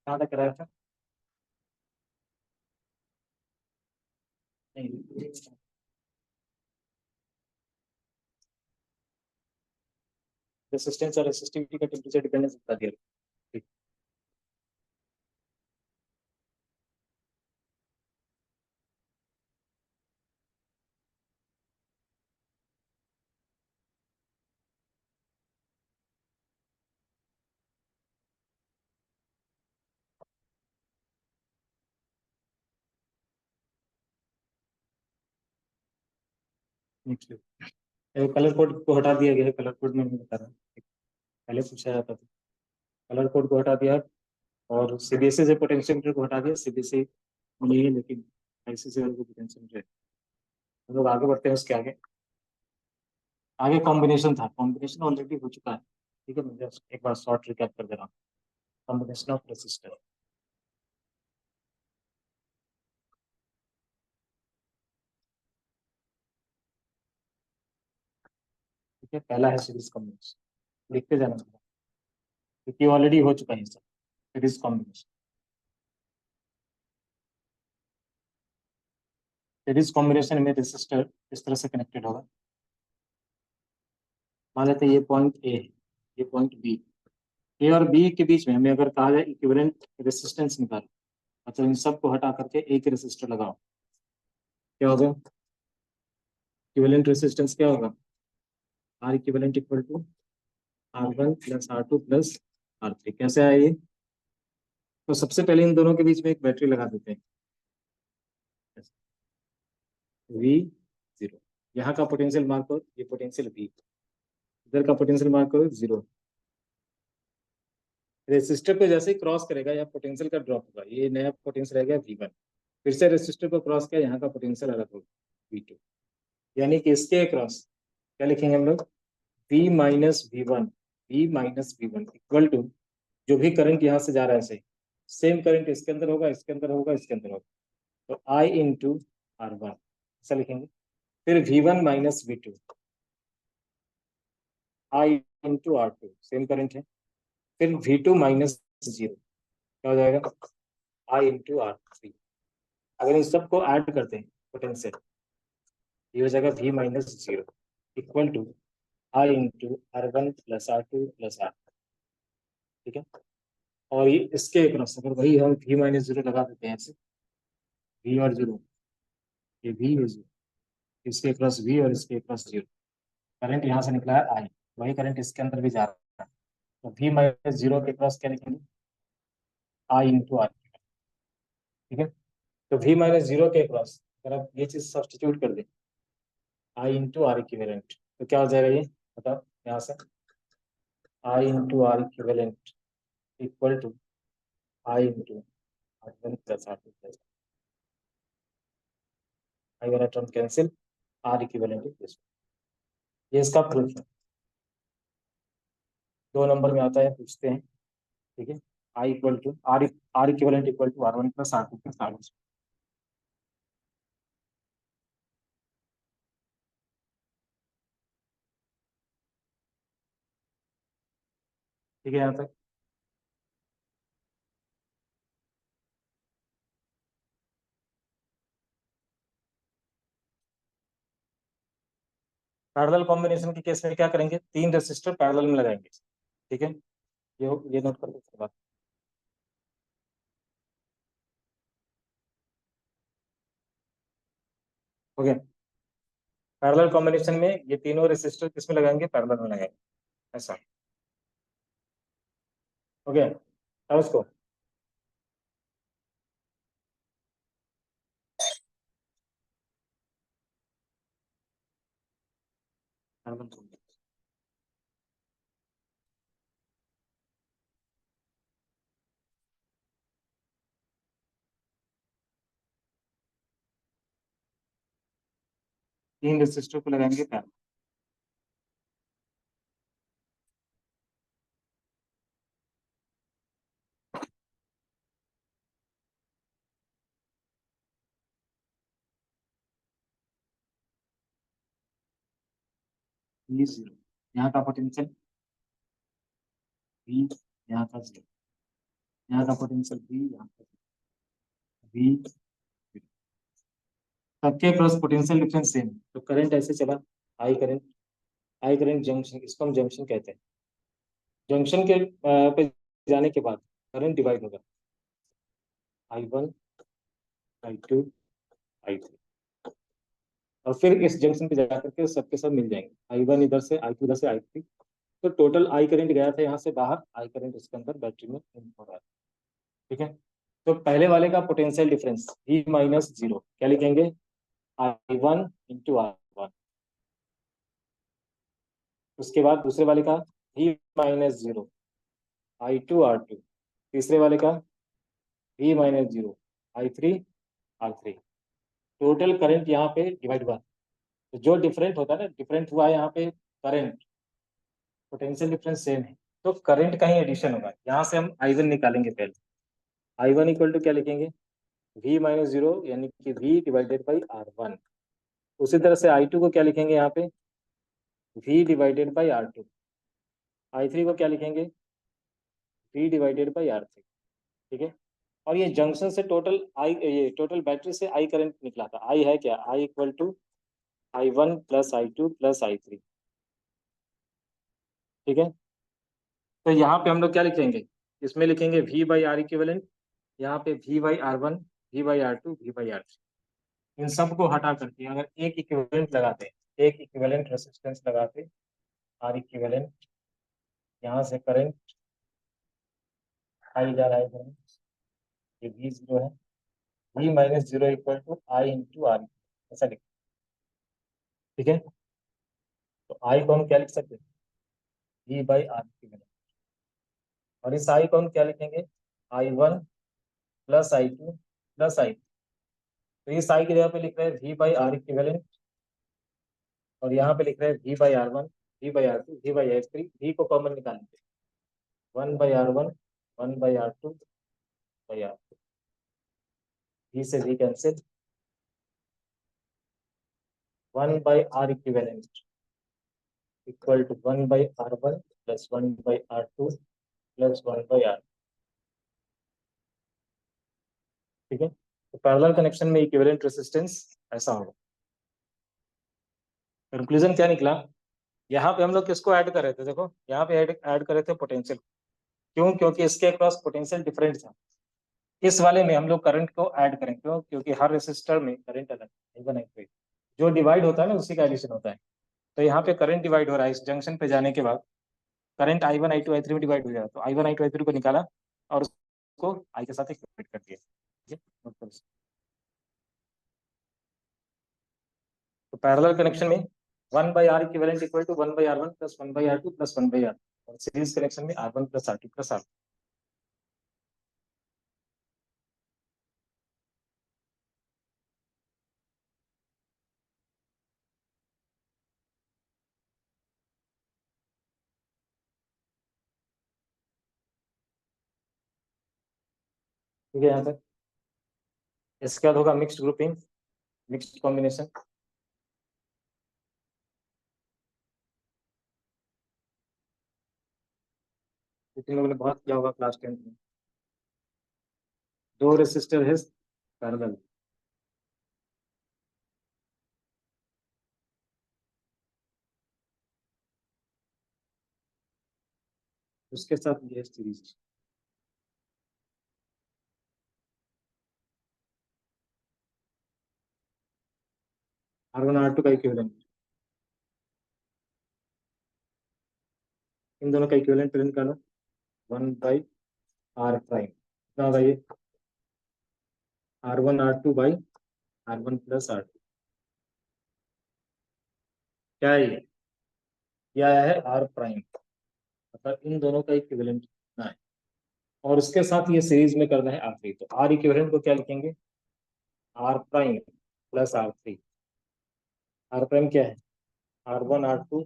कहाँ तक कराया था? नहीं, रेसिस्टेंस और रेसिस्टिविटी का टेम्परेचर डिपेंडेंस बता दिया। ठीक। नेक्स्ट, कलर कोड को हटा दिया गया है। कलर कोड में नहीं बता रहा, पहले पूछा जाता था। कलर कोड को हटा दिया और सीबीएसई से पोटेंशियोमीटर को हटा दिया। सीबीएसई नहीं है लेकिन आईसीसी वाले को पोटेंशियोमीटर है। हम लोग आगे बढ़ते हैं उसके आगे। आगे कॉम्बिनेशन था, कॉम्बिनेशन ऑलरेडी हो चुका है। ठीक है, मैं एक बार शॉर्ट रिकैप कर दे रहा हूँ। Combination of resistor. ठीक है, पहला है सीरीज कॉम्बिनेशन। लिखते जाना चाहिए क्योंकि ऑलरेडी हो चुका है sir. Series combination, series combination में रेसिस्टर इस तरह से कनेक्टेड होगा। मान लेते हैं ये पॉइंट ए है, ये पॉइंट बी। ए और बी के बीच में हमें अगर कहा जाए इक्विवेलेंट रेसिस्टेंस निकालो, मतलब इन सब को हटा करके एक रेसिस्टर लगाओ, क्या होगा? इक्विवेलेंट रेसिस्टेंस क्या होगा? R equivalent equal to R1 plus R2 plus R3। कैसे आया ये? तो सबसे पहले इन दोनों के बीच में एक बैटरी लगा देते हैं। V0, यहाँ का पोटेंशियल मार्क करो, ये पोटेंशियल V, इधर का पोटेंशियल मार्क करो 0। रेसिस्टर को जैसे ही क्रॉस करेगा यहाँ पोटेंशियल का ड्रॉप होगा, ये नया पोटेंशियल रहेगा V1। फिर से रेसिस्टर को क्रॉस किया, यहाँ का पोटेंशियल अलग होगा V2। यानी कि इसके क्रॉस क्या लिखेंगे हम लोग? V minus V1, V minus V1 equal to जो भी करंट यहाँ से जा रहा है सही, सेम करंट इसके अंदर होगा, इसके अंदर होगा, इसके अंदर होगा, तो I इंटू R1 ऐसा लिखेंगे। फिर V1 minus V2, I into R2 same current है। फिर V2 माइनस 0 क्या हो जाएगा? I into R3। अगर इन सबको ऐड करते हैं पोटेंशियल, ये हो जाएगा V minus 0 equal to I into R1 plus R2 plus R। ठीक है, और ये इसके क्रॉस अगर वही हम V माइनस 0 लगा देते हैं ऐसे, V और 0, ये V है 0, इसके क्रॉस V और इसके क्रॉस 0, करंट यहाँ से निकला है I, वही करंट इसके अंदर भी जा रहा है। तो V माइनस 0 के क्रॉस क्या लिखेंगे? I into R। ठीक है, तो V माइनस 0 के क्रॉस अगर आप ये चीज सब्सटीट्यूट कर दें, I इंटू आर इक्विवेलेंट, तो क्या हो जाएगा ये बताओ यहाँ से? I into R equivalent equal to I into R1 plus R2 plus, I वाला term cancel, R equivalent equal, ये इसका प्रूफ है। 2 नंबर में आता है, पूछते हैं। ठीक है, I equal to R, R equivalent equal to R1 plus R2 plus R। ठीक है यहाँ तक? पैरेलल कॉम्बिनेशन के केस में क्या करेंगे? 3 रेसिस्टर पैरेलल में लगाएंगे। ठीक है, ये नोट कर दो बात। हो गया? पैरेलल कॉम्बिनेशन में ये तीनों रेसिस्टर किसमें लगाएंगे? पैरेलल में लगाएंगे, ऐसा। हो गया? अब उसको पैरेलल कॉम्बिनेशन, 3 रेसिस्टर को लगाएंगे पैरेलल। ये 0, यहाँ का पोटेंशियल V, यहाँ का 0। यहाँ का पोटेंशियल V, यहाँ का V, सबके क्रॉस पोटेंशियल डिफरेंस सेम। तो करंट ऐसे चला, आई करंट जंक्शन, इसको हम जंक्शन कहते हैं। जंक्शन के पे जाने के बाद करंट डिवाइड होगा, I1, I2, I3, और फिर इस जंक्शन पे जाकर के सबके सब मिल जाएंगे, I1 इधर से, I2 इधर से, I3। तो टोटल आई करंट गया था यहाँ से बाहर, आई करंट इसके अंदर बैटरी में इन हो रहा है। ठीक है, तो पहले वाले का पोटेंशियल डिफरेंस V-0 क्या लिखेंगे, I1 इंटू R1। उसके बाद दूसरे वाले का V-0 I2 R2। तीसरे वाले का V-0 I3 R3। Total current यहाँ पे डिवाइड हुआ, तो जो डिफरेंट होता है ना, डिफरेंट हुआ है यहाँ पे करंट, पोटेंशियल डिफरेंस सेम है, तो करंट का ही एडिशन होगा। यहाँ से हम I1 निकालेंगे पहले। I1 इक्वल टू क्या लिखेंगे, V-0 यानी कि V डिवाइडेड बाई R1। उसी तरह से I2 को क्या लिखेंगे यहाँ पे, V divided by R2। I3 को क्या लिखेंगे, V डिवाइडेड बाई R3। ठीक है, और ये जंक्शन से टोटल आई, ये टोटल बैटरी से आई करंट निकला था। आई है क्या, I equal to I1 plus I2 plus I3। ठीक है, तो यहाँ पे हम लोग क्या लिखेंगे, इसमें लिखेंगे V बाई आर इक्विवेलेंट, यहाँ पे V by R1, V by R2, V by R3। इन सबको हटा करके अगर एक इक्विवेलेंट लगाते, एक इक्विवेलेंट रेसिस्टेंस लगाते, आर इक्विवेलेंट, यहाँ से करंट आई जा रहा है करंट, ये V0 है, V-0 equal to I into R, ऐसा लिख। ठीक है, तो आई को हम क्या लिख सकते हैं, V बाई आर इक्विवेलेंट, और इस आई को हम क्या लिखेंगे, I1 plus I2 plus I। तो इस आई की जगह पे लिख रहे हैं V बाई आर इक्विवेलेंट, और यहाँ पे लिख रहे हैं V by R1, V by R2, V by R3। V को कॉमन निकालेंगे, 1/R1, 1/R2 by R। V से V cancel, 1/R equivalent equal to 1/R1 plus 1/R2 plus 1/R। ठीक है, तो पैरेलल कनेक्शन में इक्विवेलेंट रेसिस्टेंस ऐसा होगा। Conclusion क्या निकला, यहाँ पे हम लोग किसको ऐड कर रहे थे, देखो यहाँ पे ऐड कर रहे थे पोटेंशियल। क्यों, क्योंकि इसके अक्रॉस पोटेंशियल डिफरेंट था। इस वाले में हम लोग करंट को ऐड करें, क्यों, क्योंकि हर रेसिस्टर में करंट अलग है, जो डिवाइड होता है ना उसी का एडिशन होता है। तो यहाँ पे करंट डिवाइड हो रहा है, इस जंक्शन पे जाने के बाद करंट I1 I2 I3 में डिवाइड हो जाएगा। तो I1 I2 I3 को निकाला और उसको I के साथ इक्वेट कर दिया। ठीक है, तो पैरेलल कनेक्शन में 1/R equivalent equal to 1/R1 plus 1/R2 plus 1/R, और सीरीज कनेक्शन में R1 plus R2 plus R। ठीक है, यहाँ तक। इसके बाद होगा मिक्स्ड ग्रुपिंग, मिक्स्ड कॉम्बिनेशन। तुम लोगों ने बहुत किया होगा क्लास 10 में। दो रेसिस्टर है पैरेलल, उसके साथ ये सीरीज R1 R2 का इक्विवेलेंट, इन दोनों का इक्विवेलेंट प्रिंट कर लो, 1/R प्राइम कितना होगा ये, R1 R2 by R1 plus R2। क्या है ये, क्या है R प्राइम, मतलब इन दोनों का इक्विवेलेंट कितना है, और उसके साथ ये सीरीज में करना है R3। तो R इक्विवेलेंट को क्या लिखेंगे, R prime plus R3। R prime क्या है, R1 R2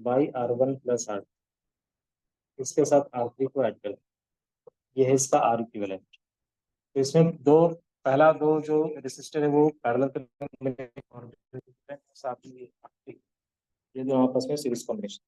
by R1 plus R। इसके साथ R3 को ऐड करें, ये है इसका R इक्विवेलेंट। तो इसमें दो, पहला दो जो रेसिस्टर है वो पैरेलल में, और साथ में ये दोनों आपस में सीरीज कॉम्बिनेशन।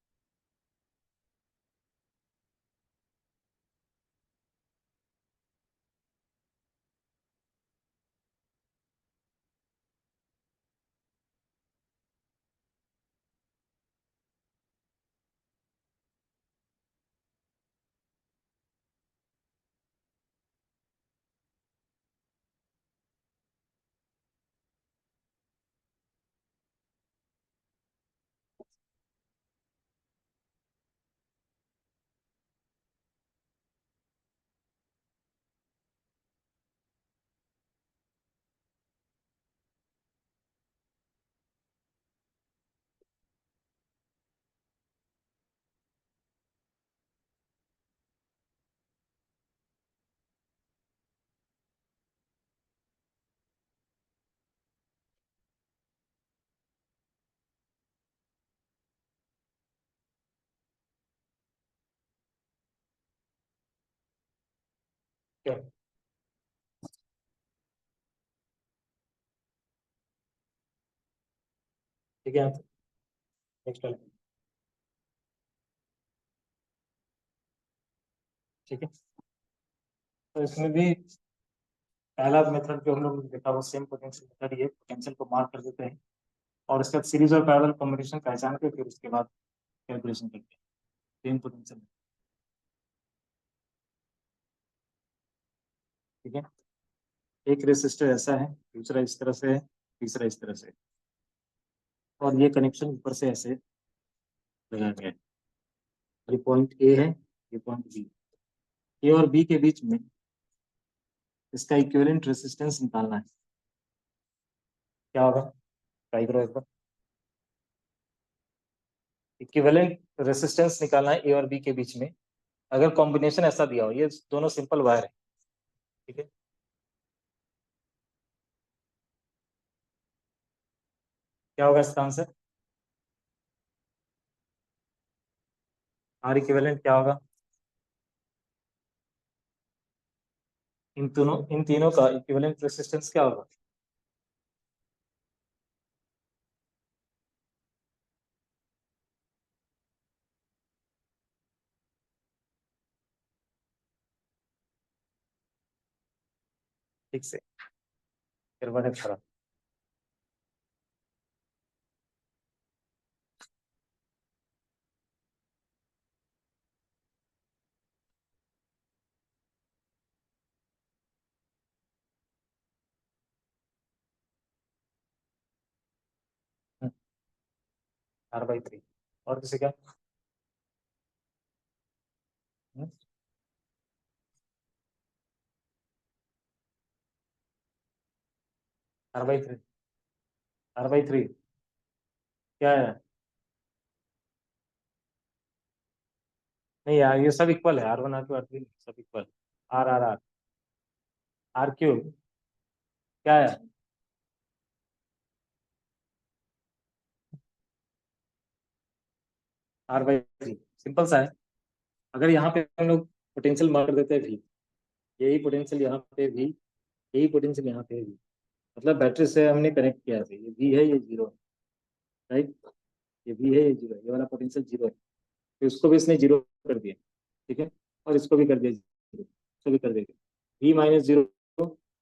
क्या? ठीक है, नेक्स्ट वाला। ठीक है, तो इसमें भी पहला मेथड जो हम लोग ने देखा वो सेम पोटेंशियल मेथड, ये पोटेंशियल को मार्क कर देते हैं और उसके बाद सीरीज और पैरेलल कॉम्बिनेशन पहचान के फिर उसके बाद कैलकुलेशन करते हैं। Same potential. ठीक है, एक रेसिस्टर ऐसा है, दूसरा इस तरह से है, तीसरा इस तरह से है, और ये कनेक्शन ऊपर से ऐसे लगाया गया है। ये पॉइंट ए है, ये पॉइंट बी। ए और बी के बीच में इसका इक्विवेलेंट रेसिस्टेंस निकालना है। क्या होगा, ट्राई करो एक बार। इक्विवेलेंट रेसिस्टेंस निकालना है ए और बी के बीच में, अगर कॉम्बिनेशन ऐसा दिया हो, ये दोनों सिंपल वायर है। ठीक है, क्या होगा इसका आंसर? आर इक्विवेलेंट क्या होगा? इन तीनों का इक्विवेलेंट रेसिस्टेंस क्या होगा? ठीक से, फिर बने खड़ा। 4/3। और किसी का? 4/3। 4/3 क्या है? नहीं यार, ये सब इक्वल है, R1 R2 R3 सब equal. Are R are, R³ क्या है? R/3 सिंपल सा है। अगर यहाँ पे हम लोग पोटेंशियल मार देते हैं भी, यही पोटेंशियल यहाँ पे भी, यही पोटेंशियल यहाँ पे भी, मतलब बैटरी से हमने कनेक्ट किया है, ये V है, ये जीरो है, राइट। ये V है, ये जीरो है, ये वाला पोटेंशियल जीरो है, तो इसको भी इसने जीरो कर दिया। ठीक है, और इसको भी कर दिया जीरो, इसको भी कर देगा। V-0,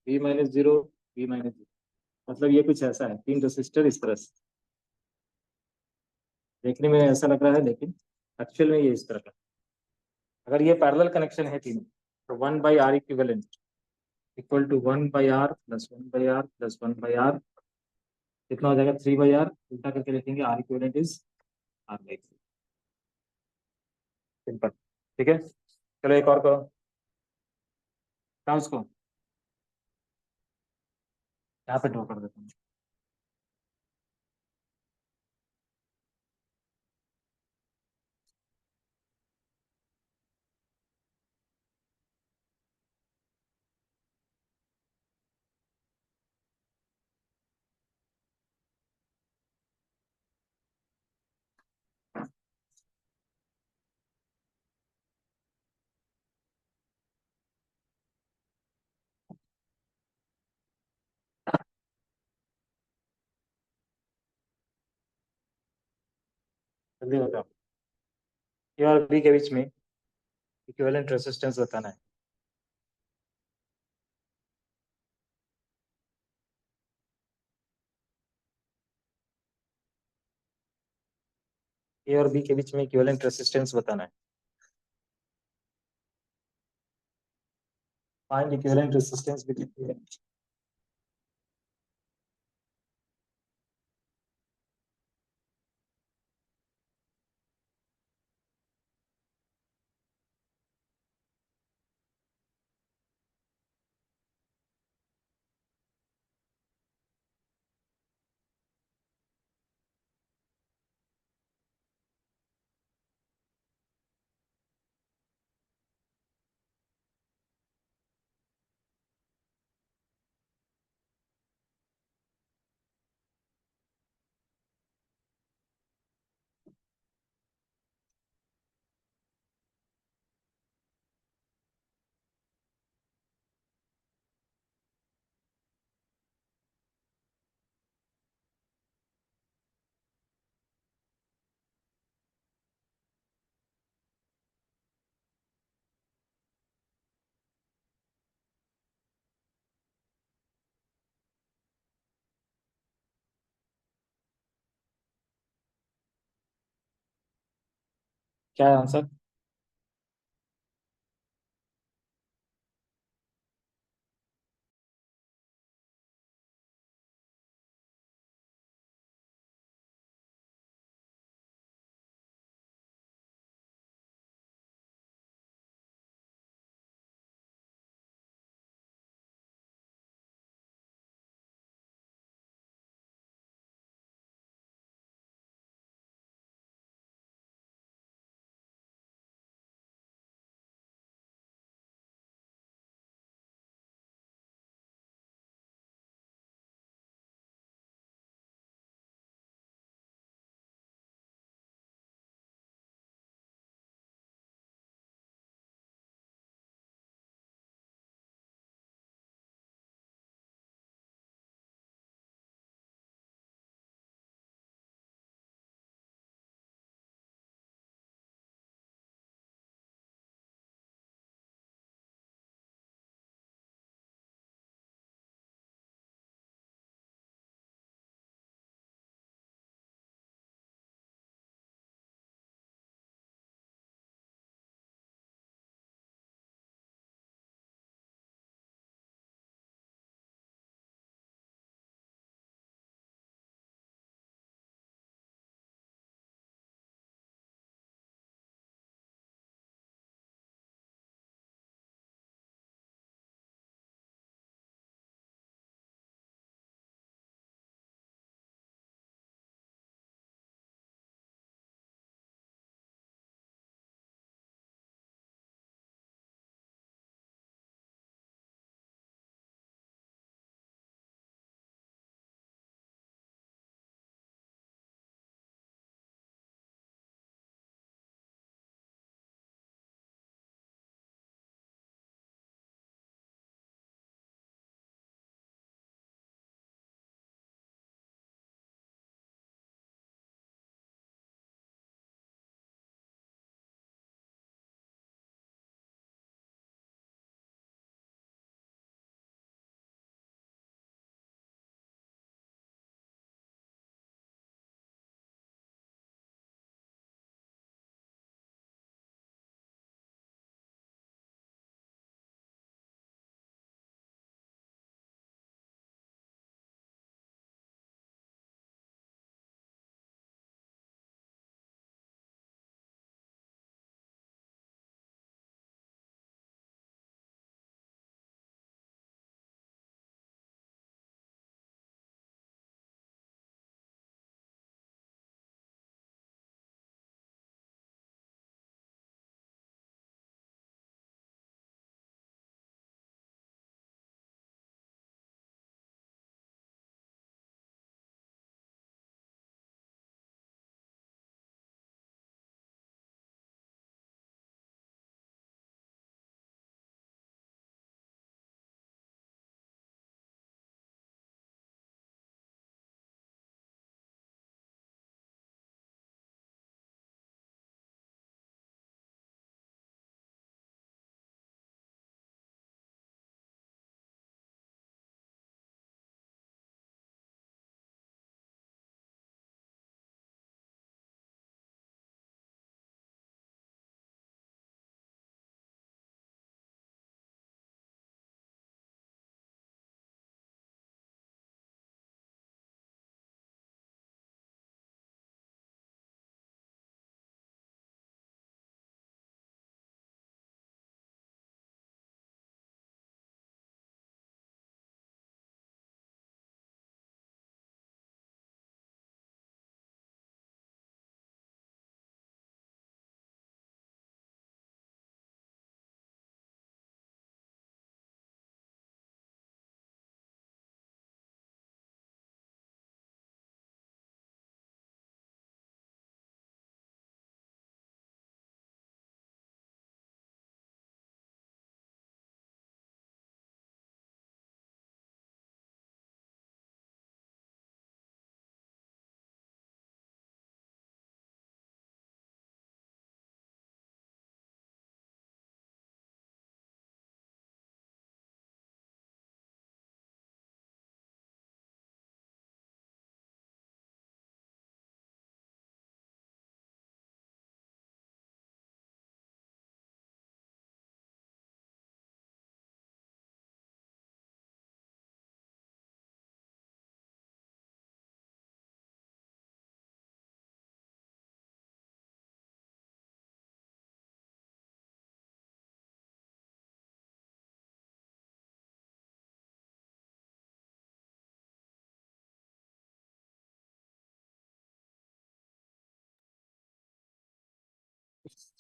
V-0, V-0, मतलब ये कुछ ऐसा है, तीन रेसिस्टर इस तरह से। देखने में ऐसा लग रहा है, लेकिन एक्चुअल में ये इस तरह का। अगर ये पैरेलल कनेक्शन है तीनों, तो 1/R equivalent equal to 1/R plus 1/R plus 1/R, कितना हो जाएगा? 3/R। उल्टा करके लिखेंगे, R इक्विवेलेंट इज R/3। सिंपल। ठीक है, चलो एक और करो। क्या उसको यहाँ पे ड्रॉ कर देता हूँ। जल्दी बताओ। ए और बी के बीच में इक्विवेलेंट रेसिस्टेंस बताना है। ए और बी के बीच में इक्विवेलेंट रेसिस्टेंस बताना है। Find equivalent resistance between. क्या है answer?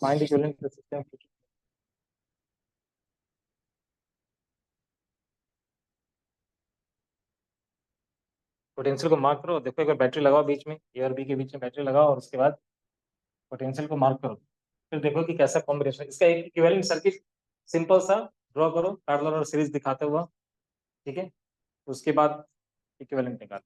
Find equivalent resistance. Potential को मार्क करो, देखो एक बार बैटरी लगाओ बीच में, ए और बी के बीच में बैटरी लगाओ, और उसके बाद पोटेंशियल को मार्क करो। फिर देखो कि कैसा कॉम्बिनेशन, इसका एक इक्विवेलेंट सर्किट सिंपल सा ड्रॉ करो, पैरेलल और सीरीज दिखाते हुआ। ठीक है, उसके बाद इक्विवेलेंट निकालो।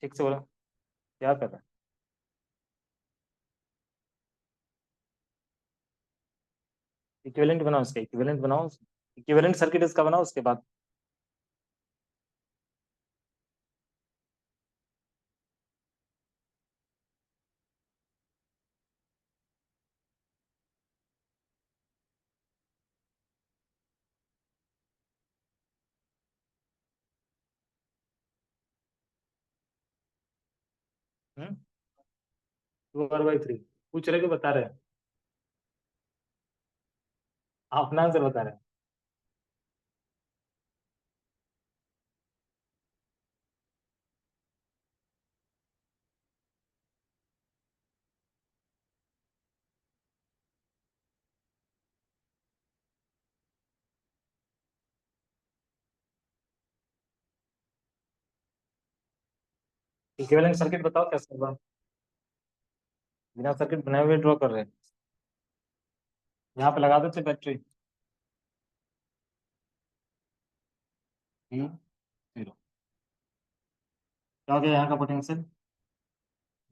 ठीक से बोलो, क्या कर रहा है? इक्विवेलेंट बनाओ, इसका इक्विवेलेंट बनाओ, इक्विवेलेंट सर्किट इसका बनाओ, उसके बाद हम्म 2r/3 पूछ रहे, को बता रहे हैं? आप अपना आंसर बता रहे हैं। इक्विवेलेंट सर्किट बताओ कैसे होगा, बिना सर्किट बनाए हुए ड्रॉ कर रहे हैं। यहाँ पे लगा देते बैटरी, V 0, क्या हो गया यहाँ का पोटेंशियल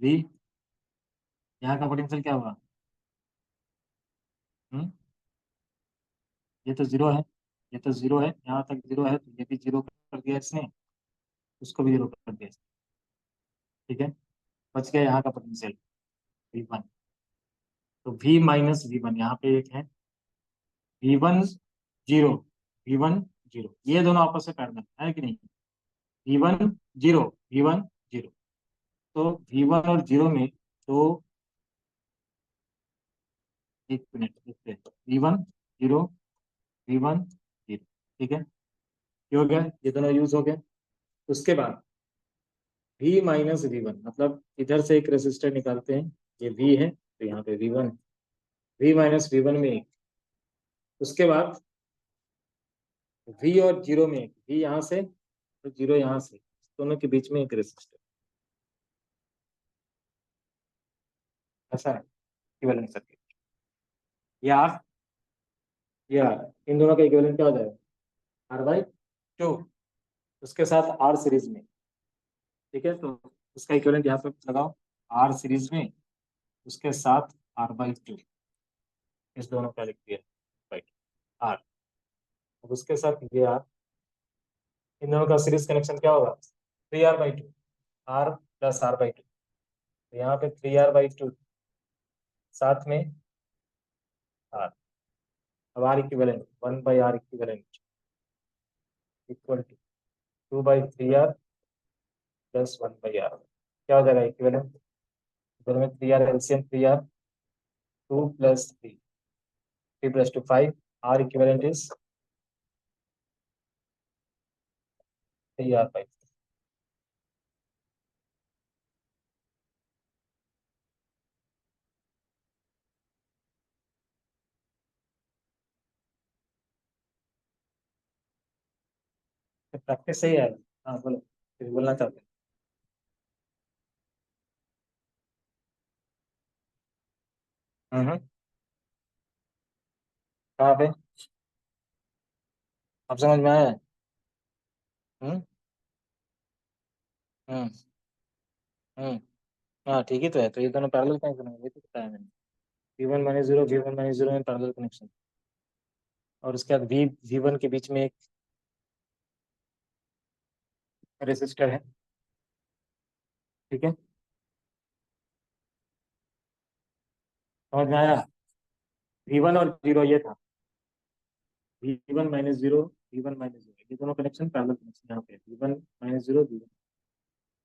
V, यहाँ का पोटेंशियल क्या हुआ? हम्म ये तो जीरो है, ये तो जीरो है, यहाँ तक जीरो है, तो ये भी जीरो कर दिया इसने, उसको भी जीरो कर दिया इसने। ठीक है, बच गया यहाँ का पोटेंशियल V1। तो V - V1 यहाँ पे एक है, V1 0, V1 0, ये दोनों आपस में पैरेलल है कि नहीं? V1 0, V1 0, तो V1 और जीरो में, तो एक मिनट देखते हैं, V1 0, V1 0। ठीक है, ये हो गया, ये दोनों यूज हो गए। उसके बाद V - V1 मतलब इधर से एक रेसिस्टर निकालते हैं, ये V है तो यहाँ पे V1, V - V1 में एक। उसके बाद V और जीरो में एक, V यहाँ से और जीरो यहाँ से, दोनों के बीच में एक रेसिस्टर। ऐसा है इक्विवेलेंट सर्किट। या या इन दोनों का इक्विवेलेंट क्या हो जाएगा? R/2, उसके साथ R सीरीज में। ठीक है, तो उसका इक्विवेलेंट यहाँ पे लगाओ, R सीरीज में, उसके साथ R/2, इस दोनों का लिख दिया, राइट, R। अब उसके साथ ये R, इन दोनों का सीरीज कनेक्शन क्या होगा? 3R/2, R प्लस R/2, तो यहाँ पे 3R/2 साथ में R। अब R equivalent 1/R equivalent equal to 2/3R plus 1/R। क्या हो जाएगा इक्विवेलेंट? दोनों में 3R एलसीएम, 3R, 2 + 3, 3 + 2 5, R इक्विवेलेंट इज 3R/2। प्रैक्टिस सही है। हाँ बोलो, कुछ बोलना चाहते हैं? कहाँ पे? अब समझ में आया है? हम्म हम्म हम्म हाँ ठीक ही तो है, तो ये दोनों पैरेलल कनेक्शन है, ये तो बताया मैंने। V1 - 0, V1 - 0 में पैरेलल कनेक्शन, और उसके बाद V1 के बीच में एक रेसिस्टर है। ठीक है, समझ में आया? V1 और 0 ये था, V1 - 0, V1 - 0, ये दोनों कनेक्शन पैरेलल कनेक्शन यहाँ पे V1 - 0 V1,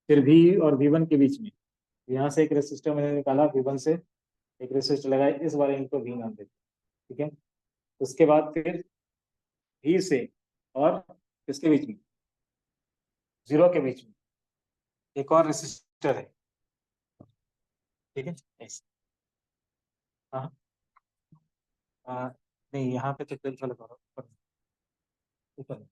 फिर V और V1 के बीच में यहाँ से एक रेसिस्टर मैंने निकाला, V1 से एक रेसिस्टर लगाया, इस बार इनको V नाम देते हैं, ठीक है। उसके बाद फिर V से और किसके बीच में, 0 के बीच में एक और रेसिस्टर है, ठीक है ऐसे। हाँ नहीं, यहाँ पे तो 12 वाला ऊपर ऊपर ऊपर।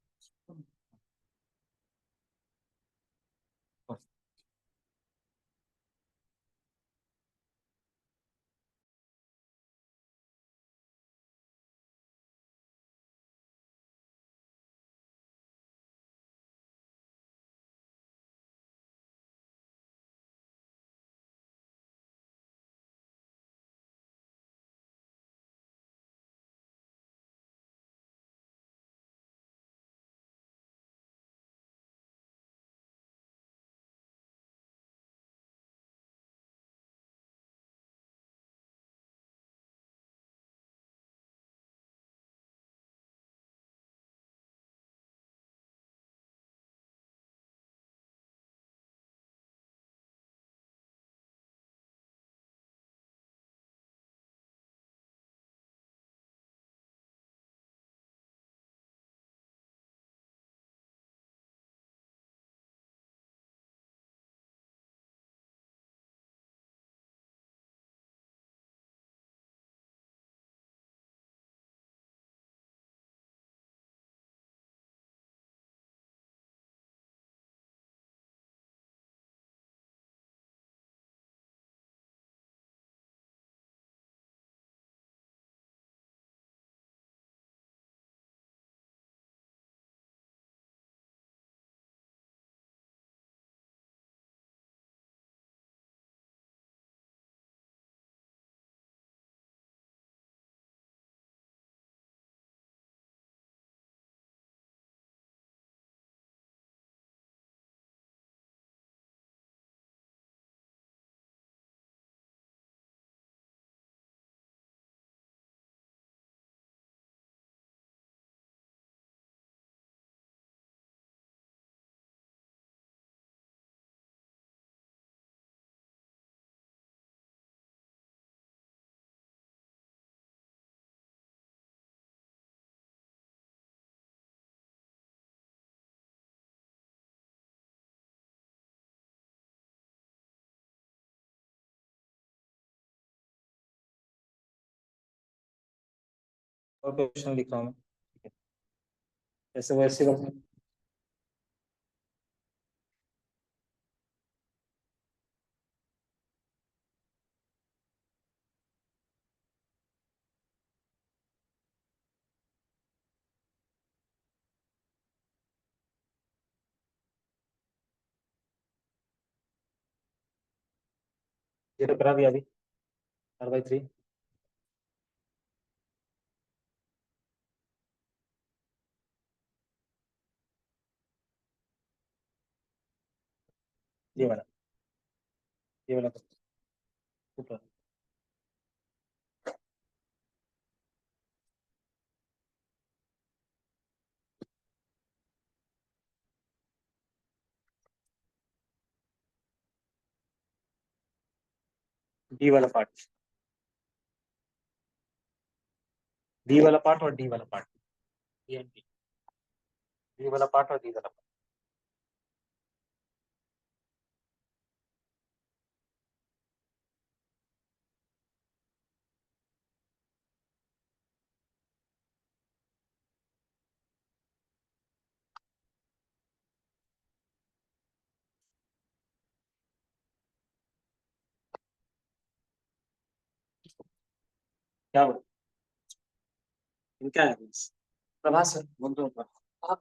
और क्वेश्चन लिखा हूँ मैं, ठीक है, जैसे वैसे बस। ये तो करा दिया अभी, R/3। ये वाला, ये वाला ऊपर, D वाला पार्ट, D वाला पार्ट और D वाला पार्ट, D एंड D वाला पार्ट और D वाला पार्ट। क्या बोल, इनका है प्रभास सर, बोल दो आप।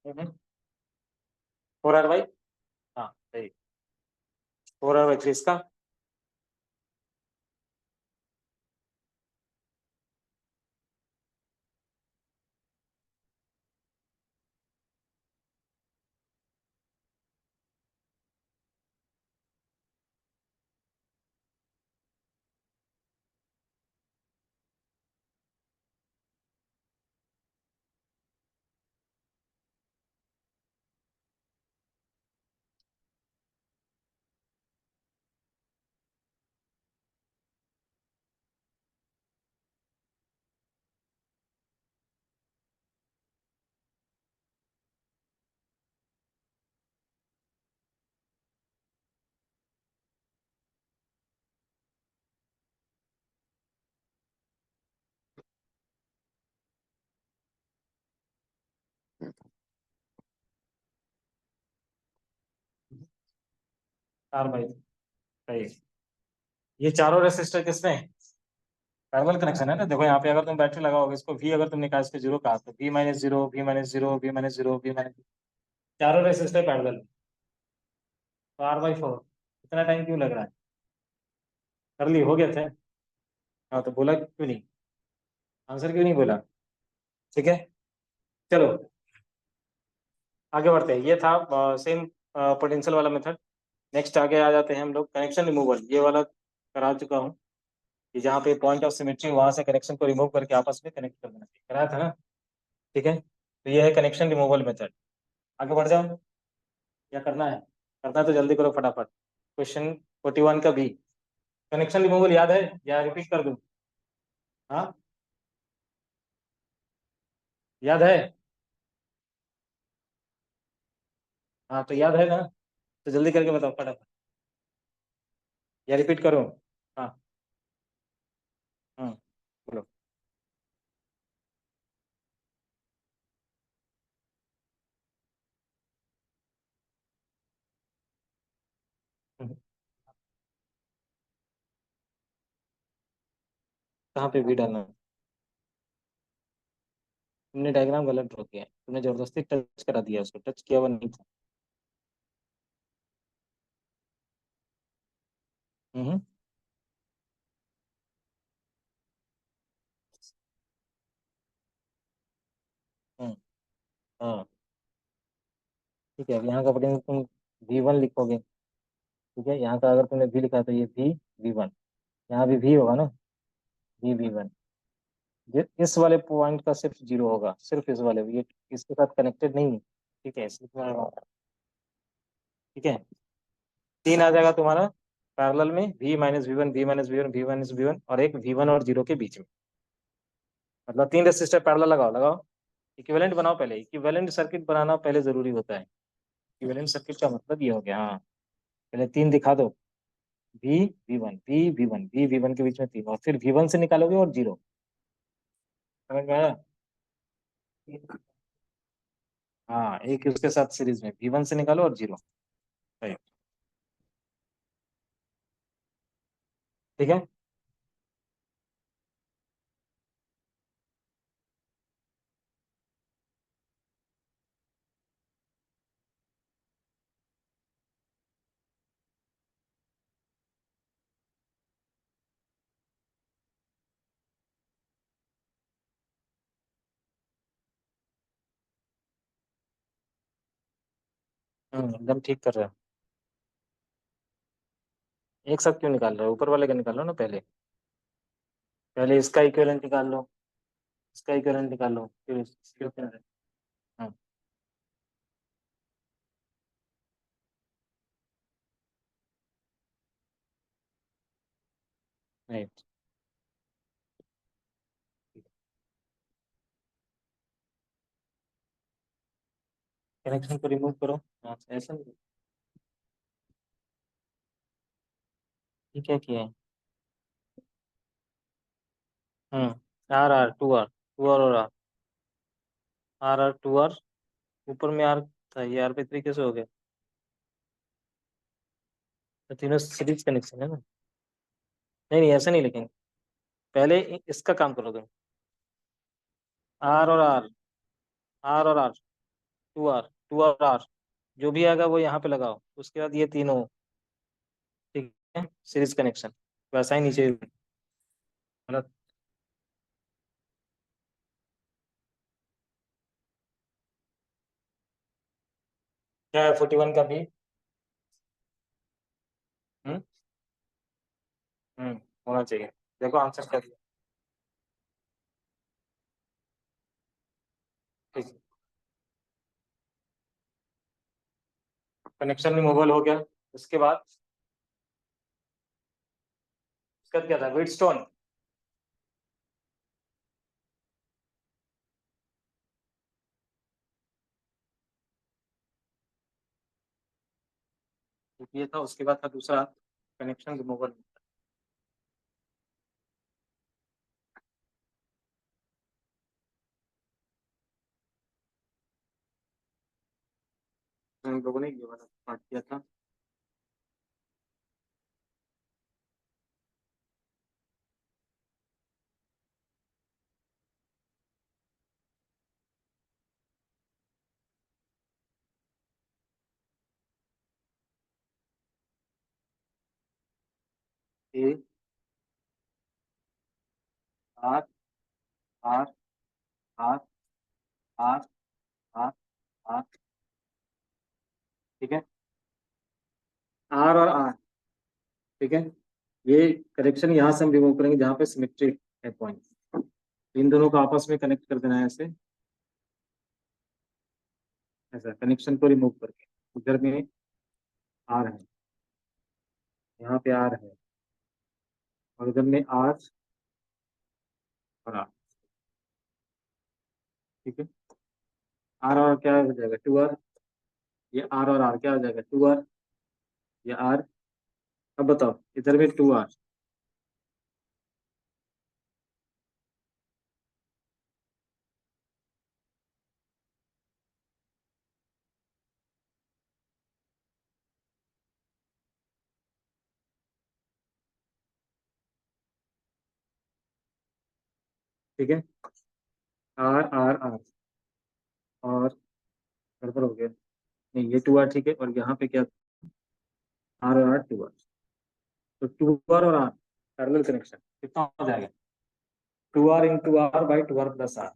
फोर आर बाई, हाँ सही, फोर आर बाई थ्री इसका। चार बाई, सही। ये चारों रेसिस्टर किसमें पैरेलल कनेक्शन है ना। देखो यहाँ पे अगर तुम बैटरी लगाओगे, इसको वी अगर तुमने कहा इसको जीरो कहा, तो V minus zero, V minus zero, V minus zero, V minus, चारों रेसिस्टर पैरेलल। तो आर बाई फोर, इतना टाइम क्यों लग रहा है? कर ली, हो गया था। हाँ तो बोला क्यों नहीं, आंसर क्यों नहीं बोला? ठीक है, चलो आगे बढ़ते हैं। ये था सेम पोटेंशियल वाला मेथड। नेक्स्ट आगे आ जाते हैं हम लोग, कनेक्शन रिमूवल। ये वाला करा चुका हूँ कि जहाँ पे पॉइंट ऑफ सिमेट्री, वहां से कनेक्शन को रिमूव करके आपस में कनेक्ट कर देना चाहिए, कराया था ना। ठीक है, तो ये है कनेक्शन रिमूवल मेथड। आगे बढ़ जाओ, क्या करना है? करना है तो जल्दी करो फटाफट। क्वेश्चन 41 का बी, कनेक्शन रिमूवल याद है या रिपीट कर दूं? हाँ, याद है? हाँ तो याद है ना, तो जल्दी करके बताओ फटाफट, या रिपीट करो? हाँ, बोलो। हम्म, कहाँ पे वी डालना है? तुमने डायग्राम गलत ड्रॉ किया है, तुमने जबरदस्ती टच करा दिया, उसको टच किया हुआ नहीं था। हम्म। हम्म, हाँ ठीक है। अब यहाँ का पढ़ेंगे, तुम वी वन लिखोगे। ठीक है, यहाँ का अगर तुमने वी लिखा है तो ये वी वी वन, यहाँ भी वी होगा ना, वी वी वन। ये इस वाले पॉइंट का सिर्फ जीरो होगा, सिर्फ इस वाले, ये इसके साथ कनेक्टेड नहीं है। ठीक है, इसलिए ठीक है, तीन आ जाएगा तुम्हारा पैरेलल में, V minus V one, V minus V one, V minus V one, और एक वी वन और जीरो के बीच में। मतलब तीन रेसिस्टर पैरेलल लगाओ, लगाओ। इक्विवेलेंट बनाओ, पहले इक्विवेलेंट सर्किट बनाना पहले जरूरी होता है। इक्विवेलेंट सर्किट का मतलब ये हो गया, हाँ। पहले तीन दिखा दो, V V one, V V one, V V one के बीच में तीन, और फिर वी वन से निकालोगे और जीरो। समझ में आया? हाँ, एक उसके साथ सीरीज में वी वन से निकालो और जीरो। सही। ठीक है। एकदम ठीक कर रहे हो। एक साथ क्यों निकाल रहे हो? ऊपर वाले का निकालो ना पहले। पहले इसका इक्विवेलेंट निकाल लो, इसका इक्विवेलेंट निकाल लो, फिर हाँ, नहीं, कनेक्शन को रिमूव करो। हाँ ऐसा नहीं। ये क्या किया है? R R two R, two R और R, R R two R, ऊपर में आर था, ये आर पे थ्री कैसे हो गया? तो तीनों सीरीज कनेक्शन है ना। नहीं नहीं, ऐसा नहीं, लेकिन पहले इसका काम करो तुम, आर और आर, आर और आर, टू आर जो भी आएगा वो यहाँ पे लगाओ, उसके बाद ये तीनों, ठीक है, सीरीज कनेक्शन वैसा ही नीचे। मतलब क्या है 41 का भी? हम्म हम्म होना चाहिए। देखो आंसर क्या दिया। ठीक है, कनेक्शन रिमूवल हो गया। उसके बाद उसका क्या था, विडस्टोन। ये था, उसके बाद था दूसरा कनेक्शन रिमूवल। हम लोगों ने ये वाला पार्ट किया था। A R R R R R R, ठीक है, आर और आर, ठीक है। ये कनेक्शन यहाँ से हम रिमूव करेंगे जहाँ पे सिमेट्रिक है पॉइंट। इन दोनों को आपस में कनेक्ट कर देना है ऐसे, ऐसा कनेक्शन को रिमूव करके। इधर में आर है, यहाँ पे आर है, और इधर में आर और आर, ठीक है। आर और क्या हो जाएगा, टू आर। ये आर और आर क्या हो जाएगा, टू आर। ये आर। अब बताओ इधर में टू आर, ठीक है। आर आर आर और गड़बड़ हो गया। नहीं, ये टू आर ठीक है, और यहाँ पे क्या, आर और आर, टू आर। तो टू आर और आर पैरेलल कनेक्शन कितना हो जाएगा, two R into R by two R plus R,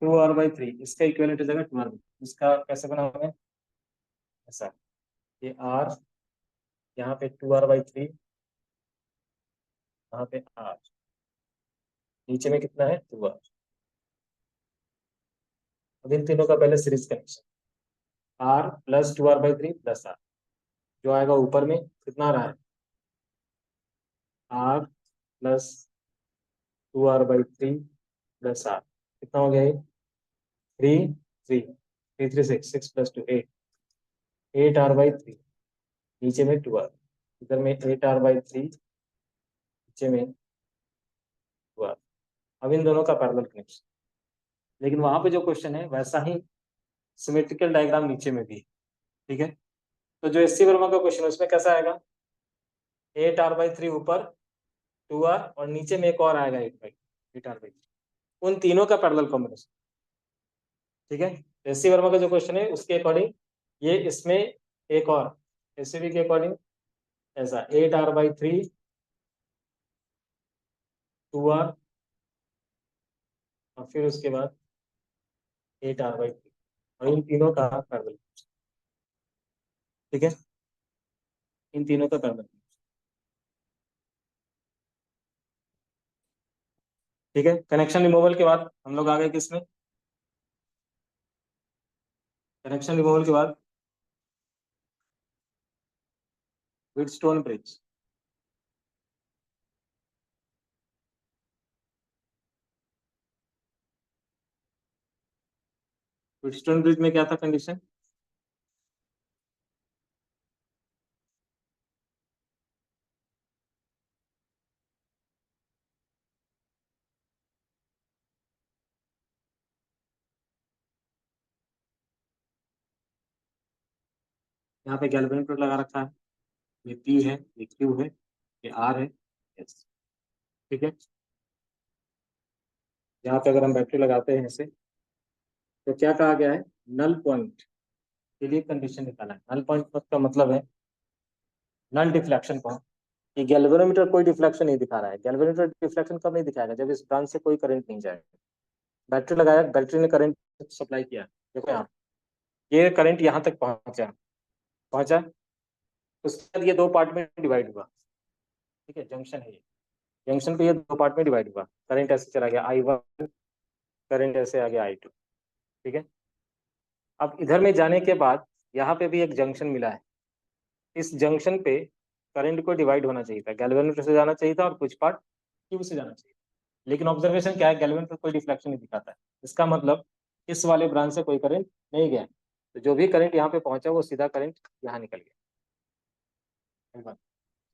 two R by three, इसका इक्विवेलेंट हो जाएगा टू आर। इसका कैसे बनाओगे, ऐसा, ये आर, यहाँ पे टू आर बाई थ्री, यहाँ पे आर, नीचे में कितना है, टू आर। अब इन तीनों का पहले series connection, R plus two R by three plus R, जो आएगा ऊपर में कितना आ रहा है, R plus two R by three plus R, कितना हो गया ये, three, three three three six, six plus two eight, eight R by three, नीचे में टू आर, इधर में एट आर बाई थ्री, नीचे में टू आर। अब इन दोनों का पैरेलल कनेक्शन, लेकिन वहां पे जो क्वेश्चन है वैसा ही सिमेट्रिकल डायग्राम नीचे में भी है, ठीक है। तो जो एस सी वर्मा का क्वेश्चन है उसमें कैसा आएगा, एट आर बाई थ्री ऊपर, टू आर, और नीचे में एक और आएगा eight by, eight R by three, उन तीनों का पैरेलल कॉम्बिनेशन, ठीक है। एस सी वर्मा का जो क्वेश्चन है उसके अकॉर्डिंग ये इसमें एक और, एस के अकॉर्डिंग ऐसा, eight R by three, two R, और फिर उसके बाद एट आर बाई थ्री, और इन तीनों का पैरेलल, ठीक है, इन तीनों का पैरेलल, ठीक है। कनेक्शन रिमूवल के बाद हम लोग आ गए किसमें, कनेक्शन रिमूवल के बाद विडस्टोन ब्रिज। विडस्टोन ब्रिज में क्या था कंडीशन, यहाँ पे गैल्वेनिक लगा रखा है, ये पी है, ये क्यू है, ये आर है, एस, ठीक है। यहाँ पे अगर हम बैटरी लगाते हैं ऐसे, तो क्या कहा गया है, नल पॉइंट के लिए कंडीशन निकाला है। नल पॉइंट का मतलब है नल डिफ्लेक्शन पॉइंट, कि गैल्वेनोमीटर कोई डिफ्लेक्शन नहीं दिखा रहा है। गैल्वेनोमीटर डिफ्लेक्शन कब नहीं दिखाएगा, जब इस ब्रांच से कोई करंट नहीं जाएगा। बैटरी लगाया, बैटरी ने करंट सप्लाई किया, देखो यहाँ ये करंट यहाँ तक पहुंचा, पहुंचा, उसके बाद ये दो पार्ट में डिवाइड हुआ, ठीक है, जंक्शन है ये, जंक्शन पे ये दो पार्ट में डिवाइड हुआ, करंट ऐसे चला गया I1, करंट ऐसे आ गया I2, ठीक है। अब इधर में जाने के बाद यहाँ पे भी एक जंक्शन मिला है, इस जंक्शन पे करंट को डिवाइड होना चाहिए था, गैल्वेनोमीटर से जाना चाहिए था और कुछ पार्ट ट्यूब से जाना चाहिए, लेकिन ऑब्जर्वेशन क्या है, गैल्वेनोमीटर कोई डिफ्लेक्शन नहीं दिखाता है। इसका मतलब इस वाले ब्रांच से कोई करंट नहीं गया, तो जो भी करंट यहाँ पे पहुंचा वो सीधा करंट यहाँ निकल गया,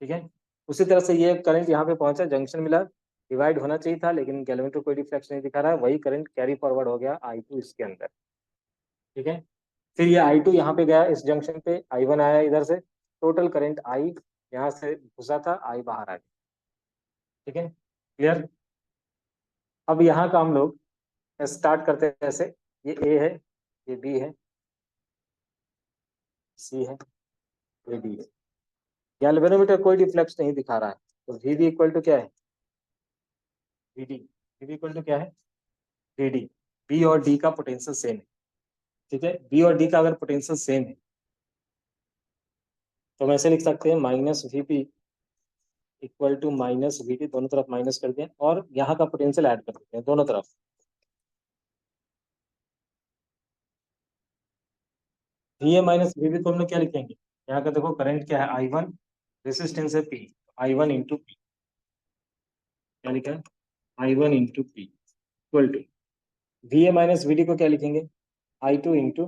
ठीक है। उसी तरह से ये करंट यहाँ पे पहुंचा, जंक्शन मिला, डिवाइड होना चाहिए था, लेकिन गैल्वेनोमीटर कोई डिफ्लेक्शन नहीं दिखा रहा है, वही करंट कैरी फॉरवर्ड हो गया I2 इसके अंदर, ठीक है। फिर ये I2 यहाँ पे गया इस जंक्शन पे, I1 आया इधर से, टोटल करंट I यहाँ से घुसा था, I बाहर आ गया, ठीक है, क्लियर। अब यहाँ का हम लोग स्टार्ट करते हैं ऐसे, ये A है, ये B है, C है, ये D है। गैल्वेनोमीटर कोई डिफ्लेक्शन नहीं दिखा रहा है, तो VB इक्वल टू क्या है, VD, VB इक्वल टू क्या है, VD। B और D का पोटेंशियल सेम है, ठीक है। B और D का अगर पोटेंशियल सेम है तो हम ऐसे लिख सकते हैं -VP इक्वल टू -VD, दोनों तरफ माइनस कर दें और यहाँ का पोटेंशियल ऐड कर देते हैं दोनों तरफ। VA माइनस VB को हम लोग क्या लिखेंगे, यहाँ का देखो करंट क्या है I1, रेसिस्टेंस है P, I1 इंटू पी, क्या लिखा है, I1 into P equal to VA minus VD को क्या लिखेंगे, I2 इंटू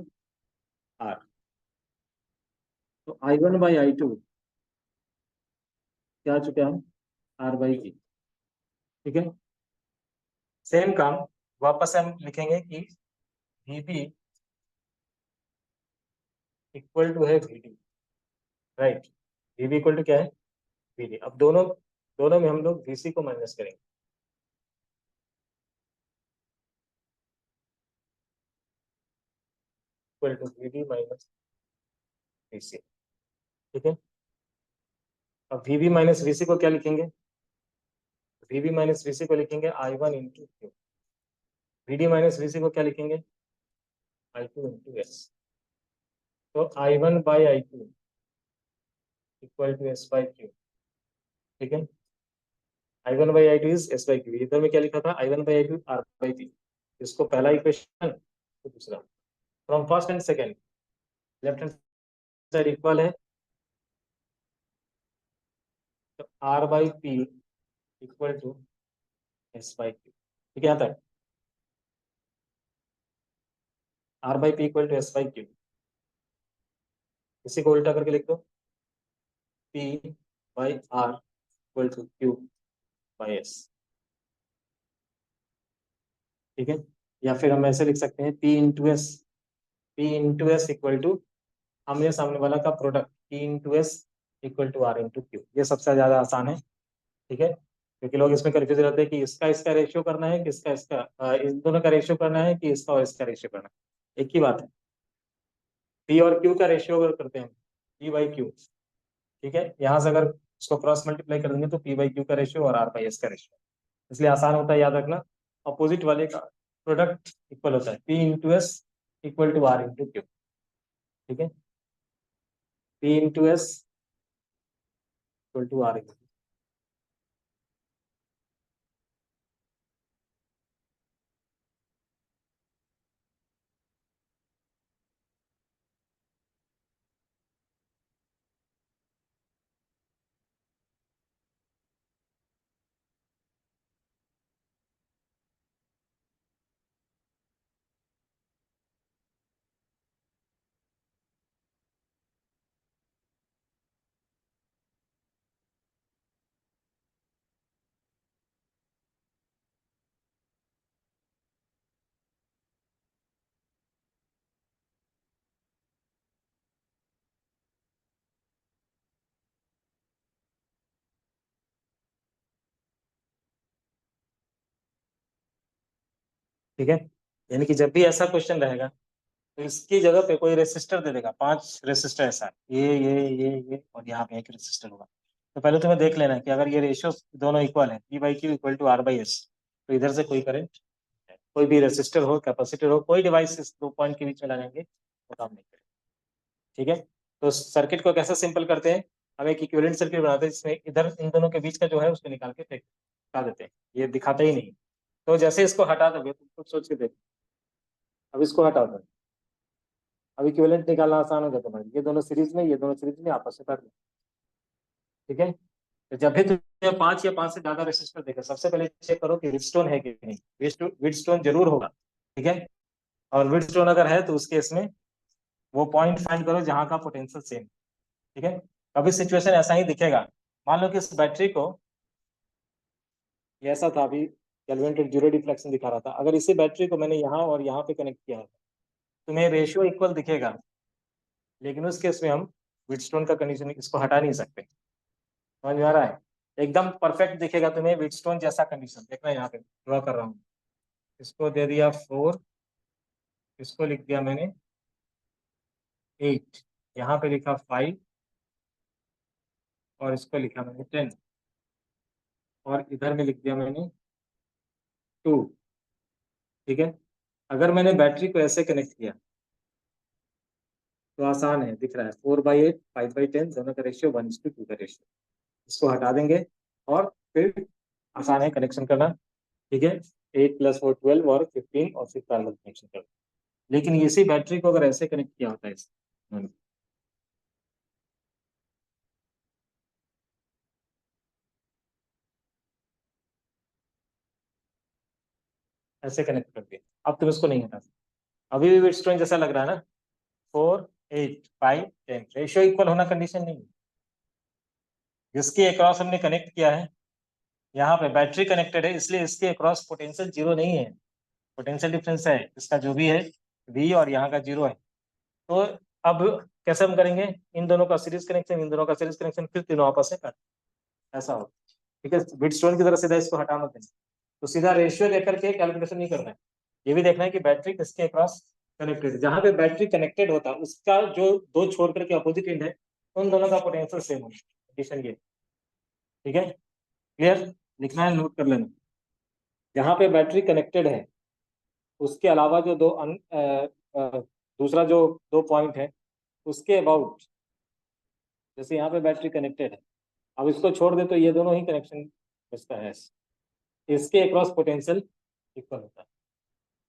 R। तो I1 बाई I2 क्या आ चुका है, R बाई P, ठीक है। सेम काम वापस हम लिखेंगे कि VB इक्वल टू है VD, right. VB equal to क्या है, VD। अब दोनों दोनों में हम लोग VC को माइनस करेंगे, equal to VD minus VC, ठीक है। अब VB माइनस VC को क्या लिखेंगे, VB माइनस VC को लिखेंगे I1 into Q, VD minus VC को क्या लिखेंगे, I2 इंटू एस। तो I1 by I2 equal to S by Q, ठीक है। I1 by I2 is S by Q, इधर में क्या लिखा था, I1 by I2 R by P, इसको पहला इक्वेशन, तो दूसरा from first and second, left hand side equal है, तो R by P equal to S by Q, ठीक है। यहाँ तक R by P equal to S by Q, इसी को उल्टा करके लिख दो, P by R equal to Q by S, ठीक है। या फिर हम ऐसे लिख सकते हैं P into S, P into S equal to आमने सामने वाला का product, P into S equal to R into Q. ये सबसे ज्यादा आसान है, ठीक है, क्योंकि लोग इसमें कंफ्यूज रहते हैं कि इसका इसका रेशियो करना है कि इसका इसका इस दोनों का रेशियो करना है कि इसका और इसका रेशियो करना है, एक ही बात है। P और Q का रेशियो अगर करते हैं P बाई क्यू, ठीक है, यहाँ से अगर उसको क्रॉस मल्टीप्लाई कर देंगे तो P बाई क्यू का रेशियो और R बाई एस का रेशियो, इसलिए आसान होता है याद रखना। अपोजिट वाले का प्रोडक्ट इक्वल होता है, P into S equal to R into Q, ठीक है। P into S equal to R into, ठीक है। यानी कि जब भी ऐसा क्वेश्चन रहेगा तो इसकी जगह पे कोई रेसिस्टर दे देगा, 5 रेसिस्टर ऐसा है, ये और यहाँ पे एक रेसिस्टर होगा। तो पहले तुम्हें देख लेना है कि अगर ये रेशियो दोनों इक्वल है, P/Q इक्वल टू R/S, तो इधर से कोई करंट, कोई भी रेसिस्टर हो, कैपेसिटर हो, कोई डिवाइस इस 2 पॉइंट के बीच में लगाएंगे वो काम नहीं करेगा। ठीक है, तो सर्किट को कैसे सिंपल करते हैं, हम एक इक्विवेलेंट सर्किट बनाते हैं जिसमें इधर इन दोनों के बीच का जो है उसको निकाल के फेंक हटा देते हैं, ये दिखाते ही नहीं। तो जैसे इसको हटा दोगे तुम खुद सोच के देखो, अब इसको हटा दो, अब इक्विवेलेंट निकालना आसान हो गया तुम्हारे, ये दोनों सीरीज में, ये दोनों सीरीज में आपस में कर लो। ठीक है, तो जब भी तुम्हें 5 या 5 से ज्यादा रेसिस्टर देखे, सबसे पहले चेक करो कि विडस्टोन है कि नहीं, विडस्टोन जरूर होगा। ठीक है, और विडस्टोन अगर है तो उस केस में वो पॉइंट फाइंड करो जहां का पोटेंशियल सेम। ठीक है, कभी सिचुएशन ऐसा ही दिखेगा, मान लो कि इस बैटरी को, ये ऐसा था अभी कैलकुलेटेड जीरो डिफ्लेक्शन दिखा रहा था, अगर इसी बैटरी को मैंने यहाँ और यहाँ पे कनेक्ट किया है तुम्हें रेशियो इक्वल दिखेगा, लेकिन उस केस में हम विडस्टोन का कंडीशन इसको हटा नहीं सकते। समझ में आ रहा है, एकदम परफेक्ट दिखेगा तुम्हें विडस्टोन जैसा कंडीशन, देखना यहाँ पे ड्रॉ कर रहा हूँ, इसको दे दिया 4, इसको लिख दिया मैंने 8, यहाँ पे लिखा 5 और इसको लिखा मैंने 10 और इधर में लिख दिया मैंने 2। ठीक है, अगर मैंने बैटरी को ऐसे कनेक्ट किया तो आसान है, दिख रहा है 4/8 5/10 दोनों का रेशियो 1:2 का रेशियो, इसको हटा देंगे और फिर आसान है कनेक्शन करना। ठीक है, 8 + 4 12 और 15 और फिर पैरेलल कनेक्शन करना। लेकिन इसी बैटरी को अगर ऐसे कनेक्ट किया होता है ऐसे कनेक्ट कर दिया, अब तुम इसको नहीं हटा सकते, अभी भी स्ट्रेन जैसा लग रहा है ना, 4 8 5 10 रेशियो इक्वल होना कंडीशन नहीं है, जिसके अक्रॉस हमने कनेक्ट किया है, यहाँ पे बैटरी कनेक्टेड है इसलिए इसके अक्रॉस पोटेंशियल जीरो नहीं है, पोटेंशियल डिफरेंस है इसका जो भी है V और यहाँ का जीरो है। तो अब कैसे हम करेंगे, इन दोनों का सीरीज कनेक्शन, इन दोनों का सीरीज कनेक्शन, फिर तीनों आपस में काट, ऐसा हो। ठीक है, बिटस्टोन की तरह सीधा इसको हटा मत देना, तो सीधा रेशियो लेकर के कैलकुलेशन नहीं करना है, ये भी देखना है कि बैटरी किसके अक्रॉस कनेक्टेड है, जहां पे बैटरी कनेक्टेड होता है उसका जो दो छोड़ करके अपोजिट एंड है उन दोनों का पोटेंशियल सेम होना, कंडीशन ये। ठीक है, क्लियर, लिखना है नोट कर लेना, जहां पे बैटरी कनेक्टेड है उसके अलावा जो दूसरा जो 2 पॉइंट है उसके अबाउट, जैसे यहाँ पे बैटरी कनेक्टेड है, अब इसको छोड़ दे तो ये दोनों ही कनेक्शन इसका है, इसके अक्रॉस पोटेंशियल इक्वल होता है।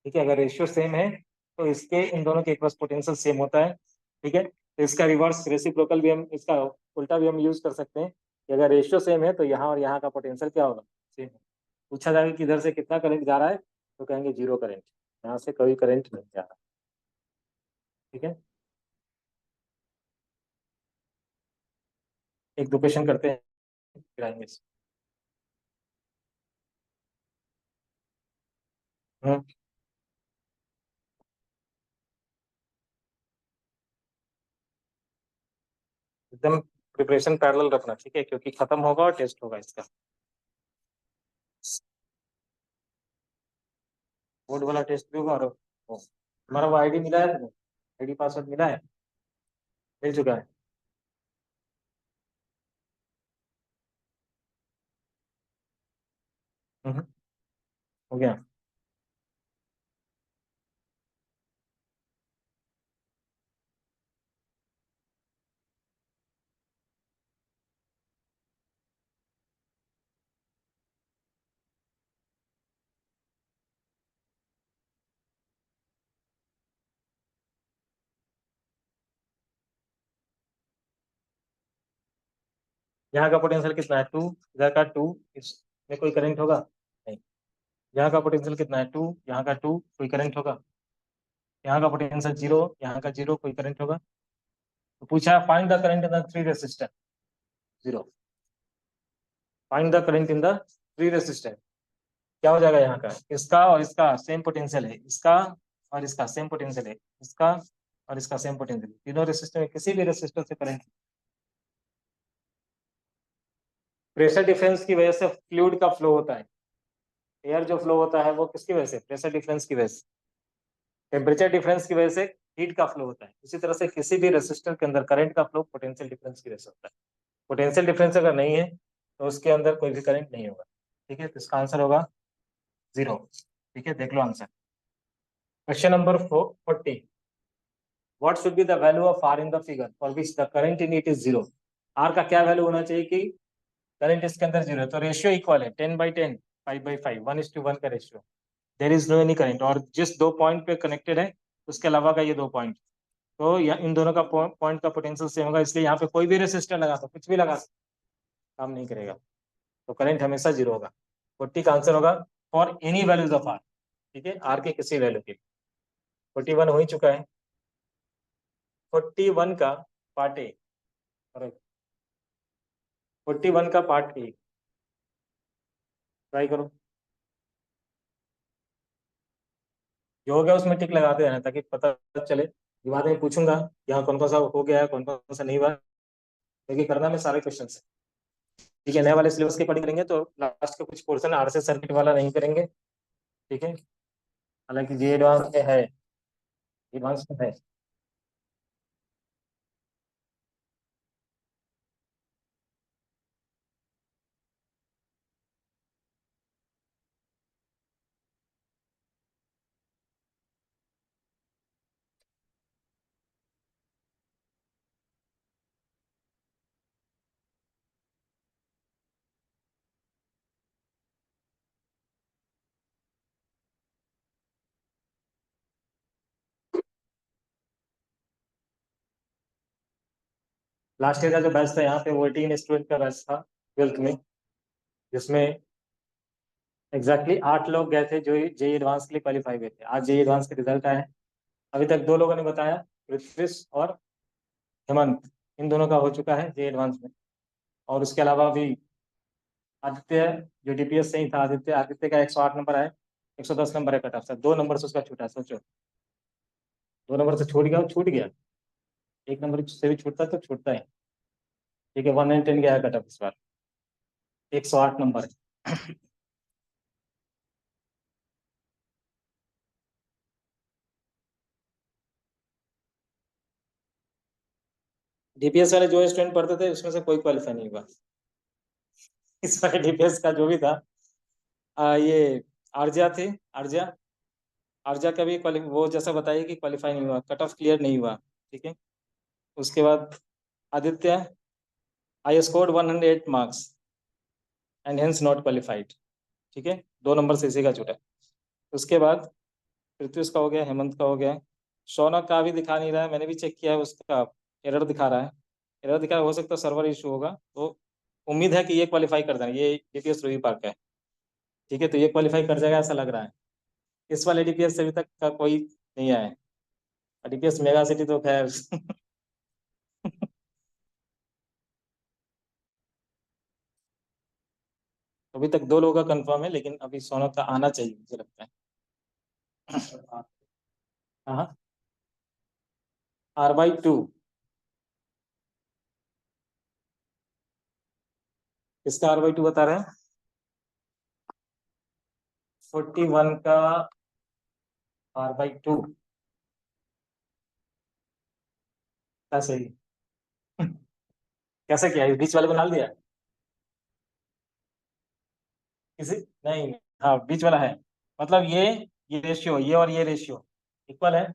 ठीक है, अगर रेशियो सेम है तो इसके इन दोनों के अक्रॉस पोटेंशियल सेम होता है। ठीक है, तो इसका रिवर्स रेसिप्रोकल भी हम, इसका उल्टा भी हम यूज कर सकते हैं कि अगर रेशियो सेम है तो यहाँ और यहाँ का पोटेंशियल क्या होगा, सेम है। पूछा जाएगा कि इधर से कितना करंट जा रहा है तो कहेंगे जीरो करंट, यहाँ से कोई करंट नहीं जा रहा। ठीक है, एक दो क्वेश्चन करते हैं फिर आएंगे। हम्म, एकदम प्रिपरेशन पैरेलल रखना, ठीक है, क्योंकि खत्म होगा और टेस्ट होगा इसका। बोर्ड वाला टेस्ट भी होगा और तुम्हारा वो आईडी मिला है, आईडी पासवर्ड मिला है, मिल चुका है। हम्म, हो गया। यहाँ का पोटेंशियल कितना है 2, इधर का 2, इसमें कोई करंट होगा नहीं। यहाँ का पोटेंशियल कितना है 2, यहाँ का 2, कोई करंट होगा। यहाँ का पोटेंशियल 0, यहाँ का 0, कोई करंट होगा। तो पूछा find the current in the three resistor, 0। Find the current in the three resistor, क्या हो जाएगा, यहाँ का इसका और इसका सेम पोटेंशियल है, इसका और इसका सेम पोटेंशियल है, इसका और इसका सेम पोटेंशियल, तीनों रेसिस्टर में किसी भी रेसिस्टर से करंट, प्रेशर डिफरेंस की वजह से फ्लूइड का फ्लो होता है, एयर जो फ्लो होता है वो किसकी वजह से, प्रेशर डिफरेंस की वजह से। टेम्परेचर डिफरेंस की वजह से हीट का फ्लो होता है, उसी तरह से किसी भी रेसिस्टर के अंदर करंट का फ्लो पोटेंशियल डिफरेंस की वजह से होता है। पोटेंशियल डिफरेंस अगर नहीं है तो उसके अंदर कोई भी करंट नहीं होगा। ठीक है, तो इसका आंसर होगा 0। ठीक है, देख लो answer. Question number 40, what should be the value of R in the figure for which the current in it is 0। R का क्या वैल्यू होना चाहिए कि करंट इसके अंदर 0 है? तो रेशियो इक्वल है 10/10, 5/5, 1:1 का ratio. There is no any current, और जिस दो पॉइंट पे कनेक्टेड है उसके अलावा का ये दो पॉइंट, तो इन दोनों का पॉइंट का पोटेंशियल सेम होगा, इसलिए यहाँ पे कोई भी रेसिस्टर लगा दो, कुछ भी लगा दो, काम नहीं करेगा। तो करंट हमेशा 0 होगा। 40 का आंसर होगा for any values of R. ठीक है, आर के किसी वैल्यू के। 41 हो ही चुका है। 41 का पार्ट ए और 41 का पार्ट ए ट्राई करो, जो हो गया उसमें टिक लगाते रहना ताकि पता चले। बाद में पूछूंगा यहाँ कौन कौन सा हो गया है, कौन कौन सा नहीं हुआ, क्योंकि करना में सारे क्वेश्चन है। ठीक है, नए वाले सिलेबस के पढ़ी करेंगे तो लास्ट का कुछ पोर्शन आरसी सर्किट वाला नहीं करेंगे। ठीक है, हालांकि जी एडवांस में है, एडवांस में है। लास्ट ईयर का जो बैच था यहाँ पे वो 18 स्टूडेंट का बैच था 12th में, जिसमें एग्जैक्टली 8 लोग गए थे जो जेई एडवांस के लिए क्वालिफाई हुए थे। आज जेई एडवांस के रिजल्ट आए हैं। अभी तक दो लोगों ने बताया, पृथ्वीश और हेमंत, इन दोनों का हो चुका है जेई एडवांस में। और उसके अलावा भी आदित्य, जो डीपीएस से ही था, आदित्य आदित्य का 108 नंबर है, 110 नंबर है कट ऑफ से, 2 नंबर से उसका छूटा, सोचो। 2 नंबर से छूट गया, छूट गया। 1 नंबर से भी छूटता तो छूटता है। ठीक है, 110 गया है कट ऑफ इस बार, 108 नंबर है। डीपीएस वाले जो स्टूडेंट पढ़ते थे उसमें से कोई क्वालिफाई नहीं हुआ। इस बार डीपीएस का जो भी था, ये आर्या थी, आर्या, आर्या का भी वो जैसा बताइए कि क्वालिफाई नहीं हुआ, कट ऑफ क्लियर नहीं हुआ। ठीक है, उसके बाद Aditya, I scored 108 marks and hence not qualified. ठीक है, 2 नंबर से इसी का छूटा। उसके बाद पृथ्वी का हो गया, हेमंत का हो गया, शौनक का भी दिखा नहीं रहा है, मैंने भी चेक किया है, उसका एरर दिखा रहा है। एरर दिखा रहा है, हो सकता है सर्वर इशू होगा, तो उम्मीद है कि ये क्वालिफाई कर देना, ये डीपीएस रूबी पार्क है। ठीक है, तो ये क्वालिफाई कर जाएगा ऐसा लग रहा है। इस वाले डीपीएस से अभी तक का कोई नहीं आया है। डीपीएस मेगा सिटी तो खैर अभी तक 2 लोगों का कंफर्म है, लेकिन अभी सोनक का आना चाहिए मुझे लगता है। हाँ, R/2 किसका R/2 बता रहे हैं? 41 का R/2 कैसे ही कैसे किया, इस बीच वाले को डाल दिया किसी? नहीं, हाँ बीच वाला है, मतलब ये रेशियो, ये और ये रेशियो इक्वल है।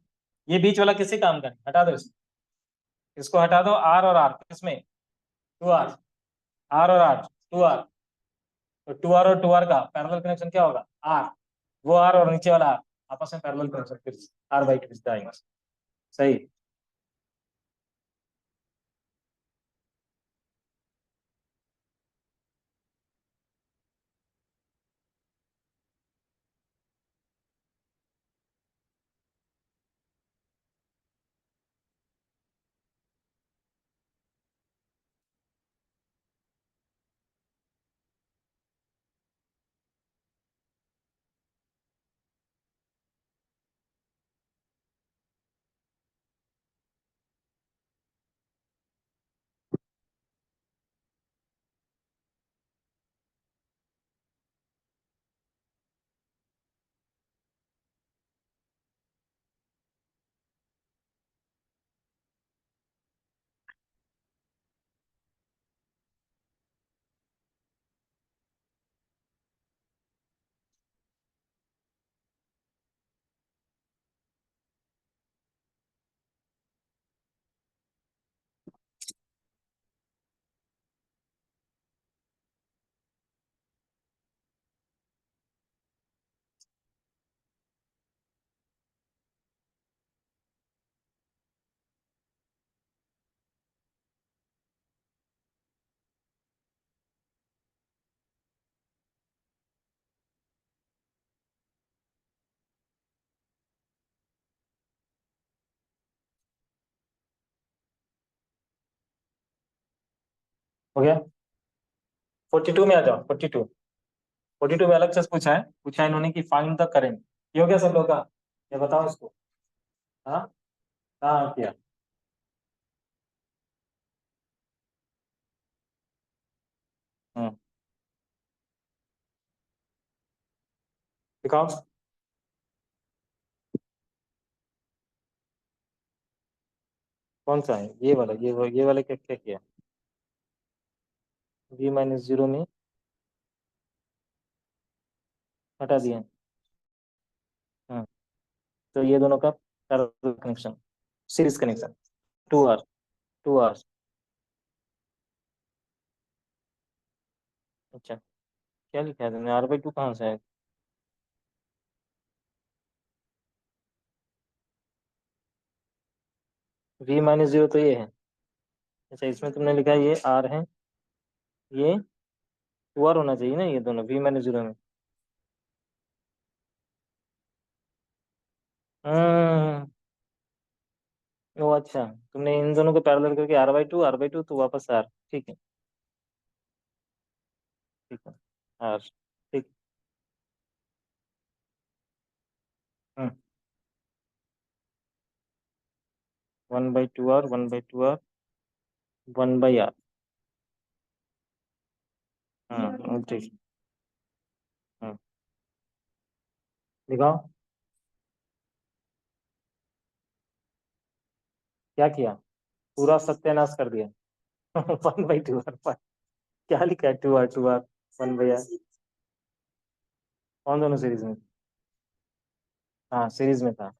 ये बीच वाला किसी काम का नहीं, हटा दो इसको। इसको हटा दो, आर और आर किसमें? 2R, आर और आर, 2R। तो 2R और 2R का पैरेलल कनेक्शन क्या होगा? आर, वो आर और नीचे वाला आर आपस में पैरेलल कनेक्शन, फिर R/2 इज द आंसर। सही। हो गया। 42 में आ जाओ, 42। 42 में अलग से पूछा है इन्होंने कि फाइंड द करेंट। ये हो गया सब लोग का? ये बताओ इसको। हाँ, हाँ किया। हम्म, दिखाओ। कौन सा है ये वाला? ये वाला क्या क्या किया? V-0 में हटा दिया। हाँ, तो ये दोनों का parallel connection, series connection. 2R, 2R। अच्छा, क्या लिखा है तुमने? R/2 कहाँ से है? V-0 तो ये है। अच्छा, इसमें तुमने लिखा है ये R है, ये 2R होना चाहिए ना, ये दोनों V-0 में। हम्म। ओ अच्छा, तुमने इन दोनों को पैरेलल करके R/2 तो वापस R। ठीक है, ठीक है। R। ठीक। हम्म। 1/2R, 1/2R, 1/R। ठीक। हम्म, दिखाओ। क्या किया? पूरा सत्यानाश कर दिया। 1/2R। क्या लिखा है? 2R, 1/R। कौन दोनों सीरीज में? हाँ, सीरीज में था।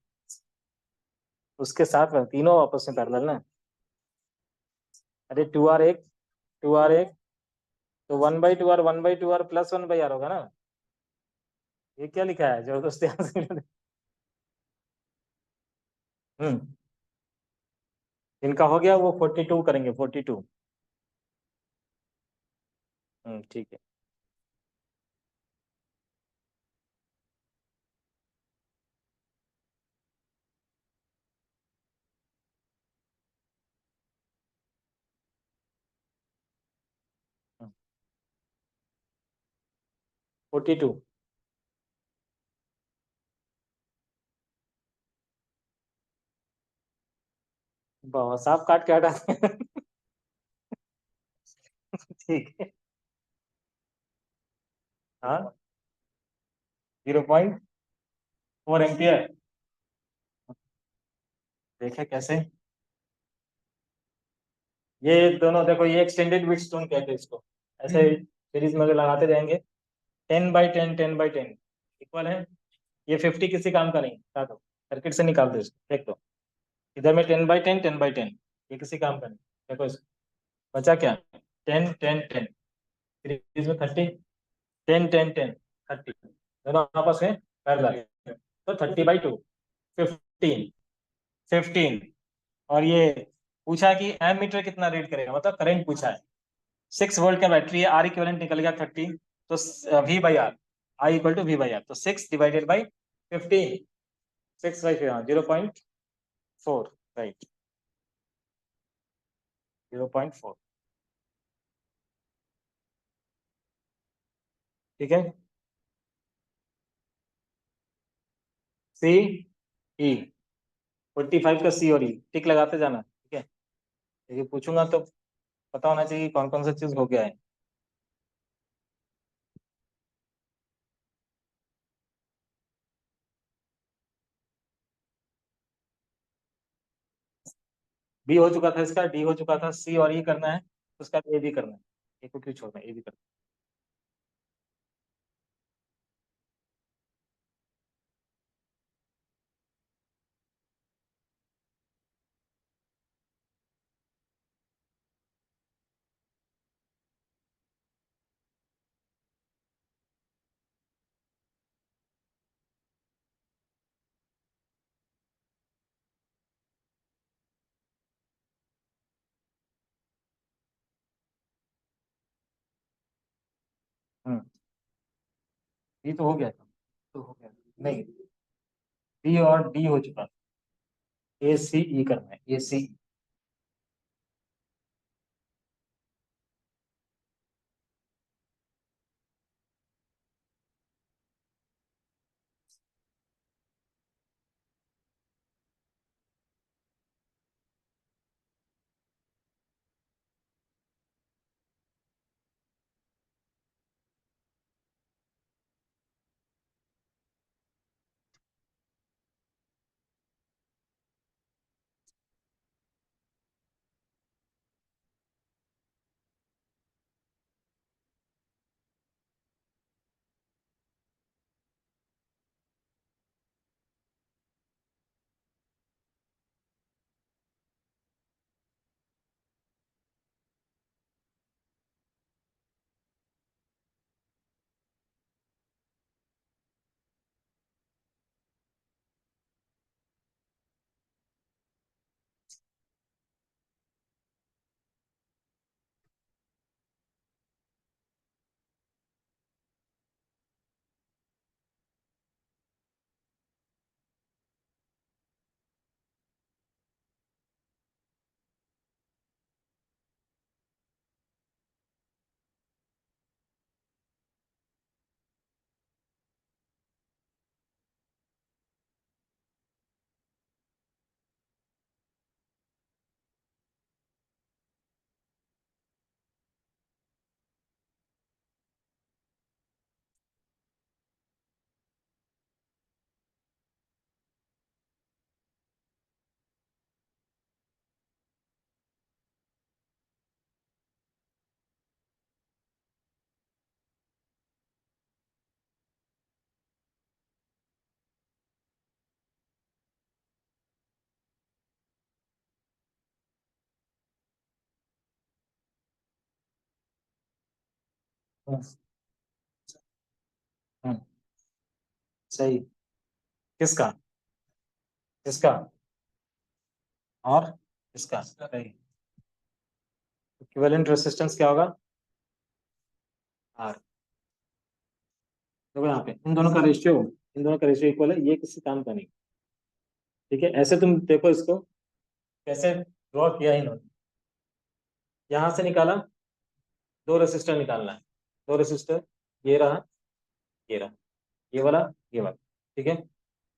उसके साथ में तीनों आपस में पैरेलल ना। अरे 2R एक, 2R1, तो 1/2R प्लस 1/R होगा ना। ये क्या लिखा है जबरदस्ती आंसर? हम्म। इनका हो गया, वो 42 करेंगे, 42। ठीक है। 42। साफ काट के हटा दिया। ठीक है। हाँ, 0.4 एम्पियर। देखे कैसे? ये दोनों देखो, ये एक्सटेंडेड व्हीटस्टोन कहते हैं इसको। ऐसे सीरीज में अगर लगाते जाएंगे, 10/10, 10/10 इक्वल है। ये 50 किसी काम का नहीं, हटा दो, सर्किट से निकाल दो इसको, देख दो। इधर में 10/10, 10/10, ये किसी काम का नहीं। देखो इसको, बचा क्या? 10, 10, 10। सीरीज में 30, 10, 10, 10, 30, दोनों आपस में पैरेलल। तो 30/2, 15, 15। और ये पूछा कि एमीटर कितना रीड करेगा, मतलब करंट पूछा है। 6 वोल्ट का बैटरी है, आर इक्वलेंट निकल गया 30, तो V/R, I = V/R, तो 6/15। 6/5, 0.4, राइट, 0.4। ठीक है। C, E, 45 का C और E टिक लगाते जाना, ठीक है। ये पूछूंगा तो पता होना चाहिए कौन कौन सा चीज हो गया है। B हो चुका था इसका, D हो चुका था, C और E करना है, उसका A भी करना है। ए को क्यों छोड़ना है, A भी करना है। B तो हो गया था, तो हो गया नहीं। B और D हो चुका, ACE करना है, ACE। हम्म, हम्म, सही। किसका? किसका? और किसका? सही। इक्विवेलेंट रेसिस्टेंस क्या होगा? आर। देखो यहाँ पे इन दोनों का रेशियो इक्वल है, ये किसी काम का नहीं। ठीक है, ऐसे तुम देखो इसको कैसे ड्रॉ किया इन्होंने। यहां से निकाला, दो रेसिस्टर निकालना है। दो रेसिस्टर, ये रहा, ये रहा, ये वाला, ये वाला। ठीक है,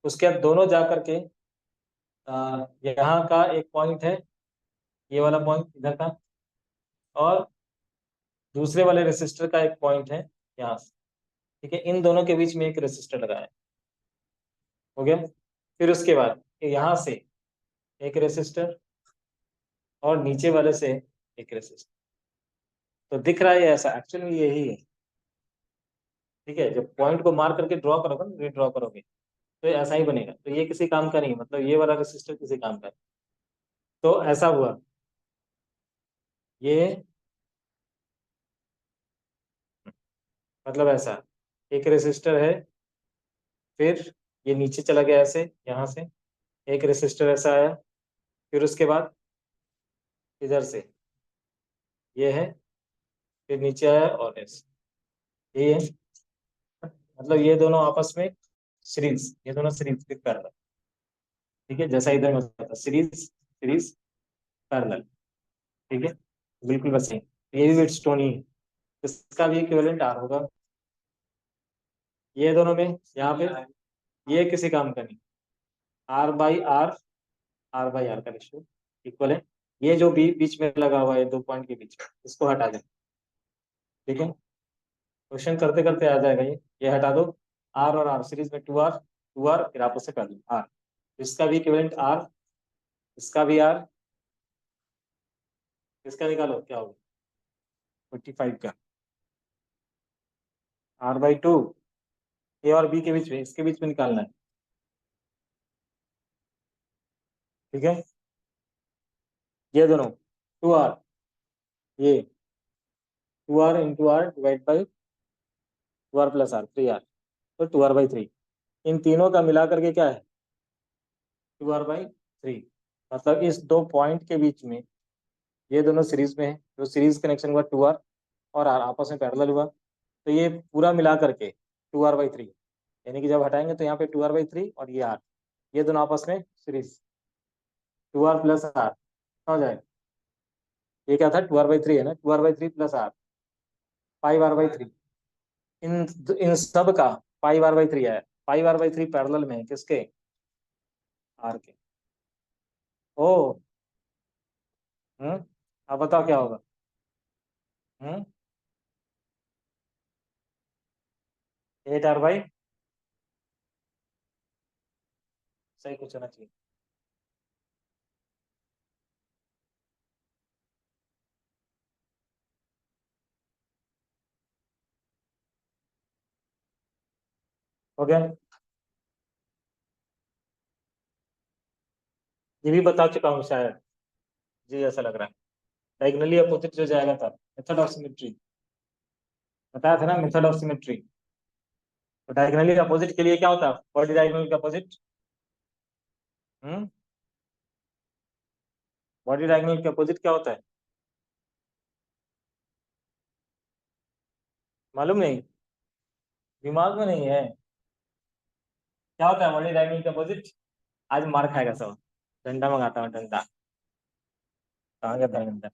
उसके बाद दोनों जा करके यहाँ का एक पॉइंट है, ये वाला पॉइंट इधर का, और दूसरे वाले रेसिस्टर का एक पॉइंट है यहाँ से। ठीक है, इन दोनों के बीच में एक रेसिस्टर लगाया है। हो गया। फिर उसके बाद यहाँ से एक रेसिस्टर, और नीचे वाले से एक रेसिस्टर। तो दिख रहा है ये ऐसा, एक्चुअली में यही है। ठीक है, जब पॉइंट को मार करके ड्रॉ करोगे ना, रीड्रॉ करोगे, तो ये ऐसा ही बनेगा। तो ये किसी काम का नहीं, मतलब ये वाला रेसिस्टर किसी काम का नहीं। तो ऐसा हुआ, ये मतलब ऐसा एक रेसिस्टर है, फिर ये नीचे चला गया ऐसे, यहाँ से एक रेसिस्टर ऐसा आया, फिर उसके बाद इधर से ये है, फिर नीचे आया और ऐसे ये है। मतलब ये दोनों आपस में सीरीज, ये दोनों सीरीज फिर पैरेलल। ठीक है, जैसा इधर में होता था सीरीज सीरीज पैरेलल। ठीक है, बिल्कुल बस यही। ये भी वेटस्टोन ही है, इसका भी इक्विवेलेंट आर होगा। ये दोनों में यहाँ पे ये किसी काम का नहीं। R by R, R by R का रेशियो इक्वल है। ये जो बीच में लगा हुआ है दो पॉइंट के बीच में, इसको हटा दें। ठीक है, क्वेश्चन करते करते आ जाएगा ये हटा दो। आर और आर सीरीज में टू आर फिर आपस से कर दो आर। इसका भी इक्विवेलेंट आर, इसका भी आर, इसका निकालो क्या होगा 45 का। आर बाई टू, ए और बी के बीच में, इसके बीच में निकालना है। ठीक है, ये दोनों टू आर, ये two R into R divide by two R plus R, 3 R, तो 2r/3। इन तीनों का मिला करके क्या है 2r/3। मतलब इस दो पॉइंट के बीच में ये दोनों सीरीज में है, जो सीरीज कनेक्शन हुआ 2r और r आपस में पैरेलल हुआ, तो ये पूरा मिला करके 2r/3। यानी कि जब हटाएंगे तो यहाँ पे 2r/3 और ये r, ये दोनों आपस में सीरीज 2r प्लस आर हो जाएगा। ये क्या था 2r/3 है ना, 2r/3 प्लस आर 5r/3। इन इन सब का 5r/3 आया। 5r/3 पैरेलल में है किसके? आर के। ओ। अब बताओ क्या होगा। हम्म 8r/, सही कुछ होना चाहिए। हो गया, ये भी बता चुका हूँ शायद, जी ऐसा लग रहा है। डायगोनली अपोजिट जो जाएगा था, मेथड ऑफ सिमेट्री, बताया था ना मेथड ऑफ सिमेट्री। तो डायगोनली अपोजिट के लिए क्या होता है, बॉडी डायगोनल के अपोजिट? हम्म बॉडी डायगोनल के अपोजिट क्या होता है, मालूम नहीं? दिमाग में नहीं है? क्या होता है बॉडी डायगोनल के अपोजिट? आज मार खाएगा सब। डंडा मंगाता हूँ, डंडा। कहाँ गया था डंडा?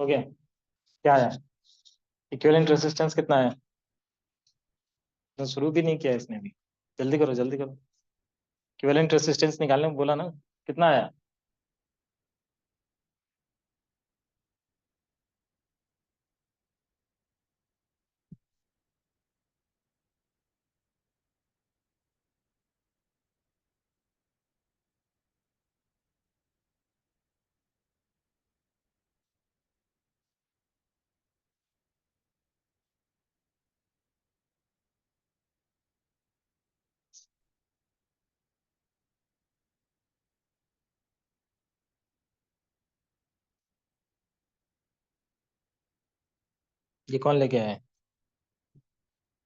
हो गया? क्या है इक्विवेलेंट रेसिस्टेंस? कितना है? तो शुरू भी नहीं किया इसने भी। जल्दी करो जल्दी करो। इक्विवेलेंट रेसिस्टेंस निकालने को बोला ना, कितना आया? ये कौन लेके आया है?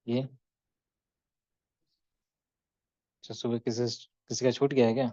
ये अच्छा, सुबह किसी किसी का छूट गया है क्या?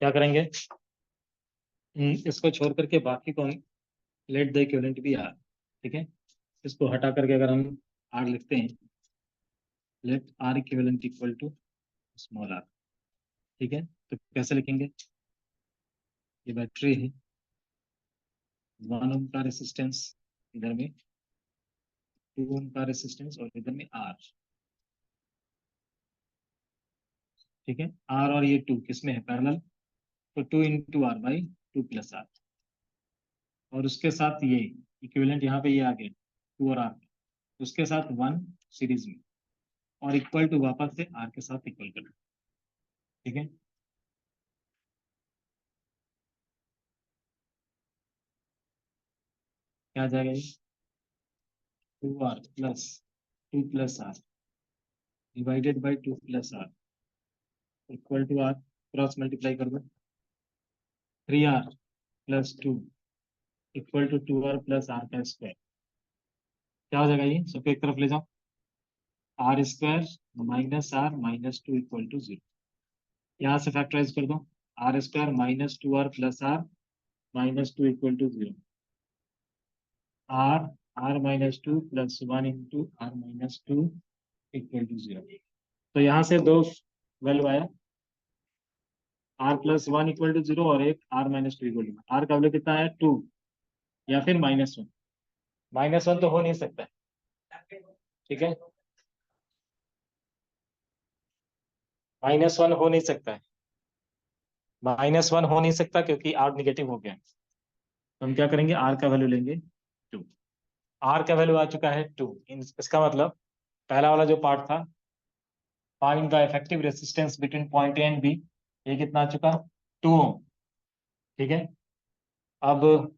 क्या करेंगे? इसको छोड़ करके बाकी को लेट द इक्विवेलेंट भी आर। ठीक है, इसको हटा करके अगर हम आर लिखते हैं, let R equivalent equal to small R. ठीक है, तो कैसे लिखेंगे? ये बैटरी है, 1 ओम का रेसिस्टेंस इधर में, 2 ओम का रेसिस्टेंस और इधर में आर। ठीक है, आर और ये टू किस में है? पैरेलल। तो 2 × R/2 + R, और उसके साथ ये इक्विवेलेंट यहाँ पे ये आ गया 2 और आर, उसके साथ 1 सीरीज में, और इक्वल टू वापस से आर के साथ इक्वल कर। ठीक है, क्या आ जाएगा ये? 2R + 2 + R divided by 2 + R equal to R, cross multiply कर दो। 3R + 2 equal to 2R + R का स्क्वायर। क्या हो जाएगा? ये सबको एक तरफ ले जाओ। R² - R - 2 equal to 0। यहाँ से फैक्टराइज कर दो। R² - 2R + R - 2 equal to 0। R - 2 + 1 × R - 2 equal to 0। तो यहाँ से दो वैल्यू आया, R + 1 इक्वल टू 0 और एक R - 2 इक्वल टू। R का वैल्यू कितना है? 2 या फिर -1। -1 तो हो नहीं सकता है। ठीक है, -1 हो नहीं सकता है। -1 हो नहीं सकता क्योंकि R निगेटिव हो गया। तो हम क्या करेंगे? R का वैल्यू लेंगे 2। R का वैल्यू आ चुका है 2। इसका मतलब पहला वाला जो पार्ट था, find the effective resistance between point A and B, ये कितना आ चुका? 2 ओम। ठीक है, अब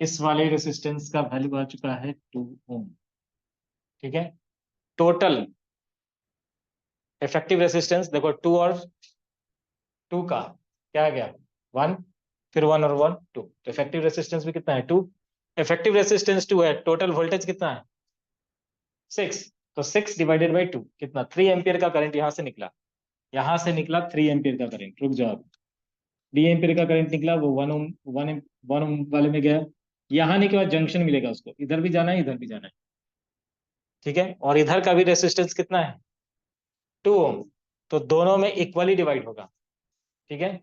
इस वाले रेसिस्टेंस का वैल्यू आ चुका है 2 ओम। ठीक है, टोटल इफेक्टिव रेसिस्टेंस देखो, 2 और 2 का क्या आ गया? 1, फिर 1 और 1 2, तो इफेक्टिव रेसिस्टेंस भी कितना है? 2। इफेक्टिव रेसिस्टेंस 2 है, टोटल वोल्टेज कितना है? 6। तो 6 डिवाइडेड बाई 2 कितना? 3 एम्पियर का करंट यहां से निकला। यहां से निकला 3 एम्पियर का करंट। रुक जाओ, 3 एम्पियर का करंट निकला, वो 1 ओम 1 ओम वाले में गया। यहाँ आने के बाद जंक्शन मिलेगा उसको, इधर भी जाना है इधर भी जाना है। ठीक है, और इधर का भी रेसिस्टेंस कितना है? 2 ओम। तो दोनों में इक्वली डिवाइड होगा। ठीक है,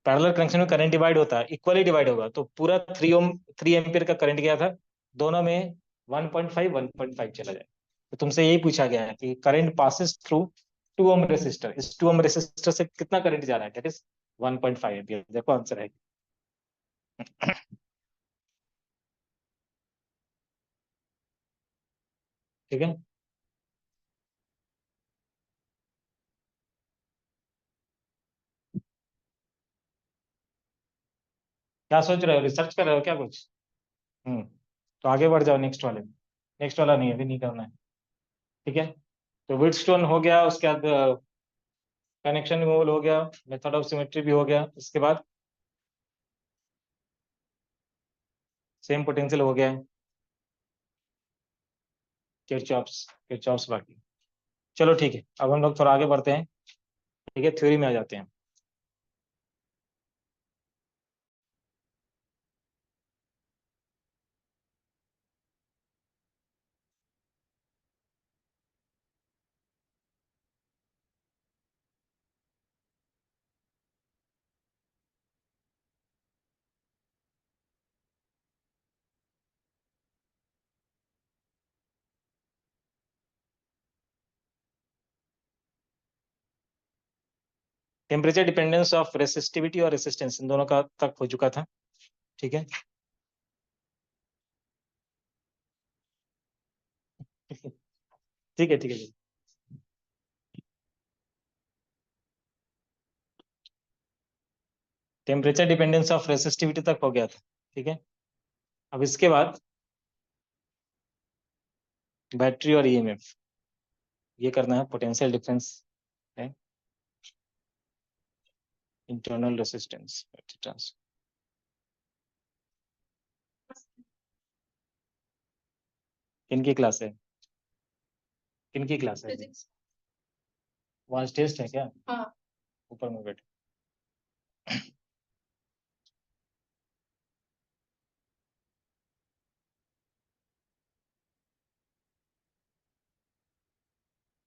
पैरेलल कनेक्शन में करंट डिवाइड होता है, इक्वली डिवाइड होगा, तो पूरा 3 ओम 3 एम्पियर का करंट गया था, दोनों में 1.5 चला जाए। तो तुमसे यही पूछा गया है कि current passes through 2 ohm resistor, इस 2 ओम रेसिस्टर से कितना करंट जा रहा है? That is 1.5 ampere. देखो आंसर है। ठीक है, क्या सोच रहे हो? रिसर्च कर रहे हो क्या कुछ? हम्म, तो आगे बढ़ जाओ नेक्स्ट वाले में। नेक्स्ट वाला नहीं, अभी नहीं करना है। ठीक है, तो विटस्टोन हो गया, उसके बाद कनेक्शन रिमूवल हो गया, मेथड ऑफ सिमेट्री भी हो गया, इसके बाद सेम पोटेंशियल हो गया है, किरचॉफ्स किरचॉफ्स बाकी। चलो ठीक है, अब हम लोग थोड़ा आगे बढ़ते हैं। ठीक है, थ्योरी में आ जाते हैं। टेम्परेचर डिपेंडेंस ऑफ रेसिस्टिविटी और रेसिस्टेंस, इन दोनों का तक हो चुका था। ठीक है। ठीक है ठीक है। टेम्परेचर डिपेंडेंस ऑफ रेसिस्टिविटी तक हो गया था। ठीक है। अब इसके बाद बैटरी और ईएमएफ, ये करना है। पोटेंशियल डिफरेंस है, इंटरनल रेसिस्टेंस, किनकी क्लास है? किनकी क्लास है? वहाँ टेस्ट है क्या? हाँ। ऊपर में बैठे।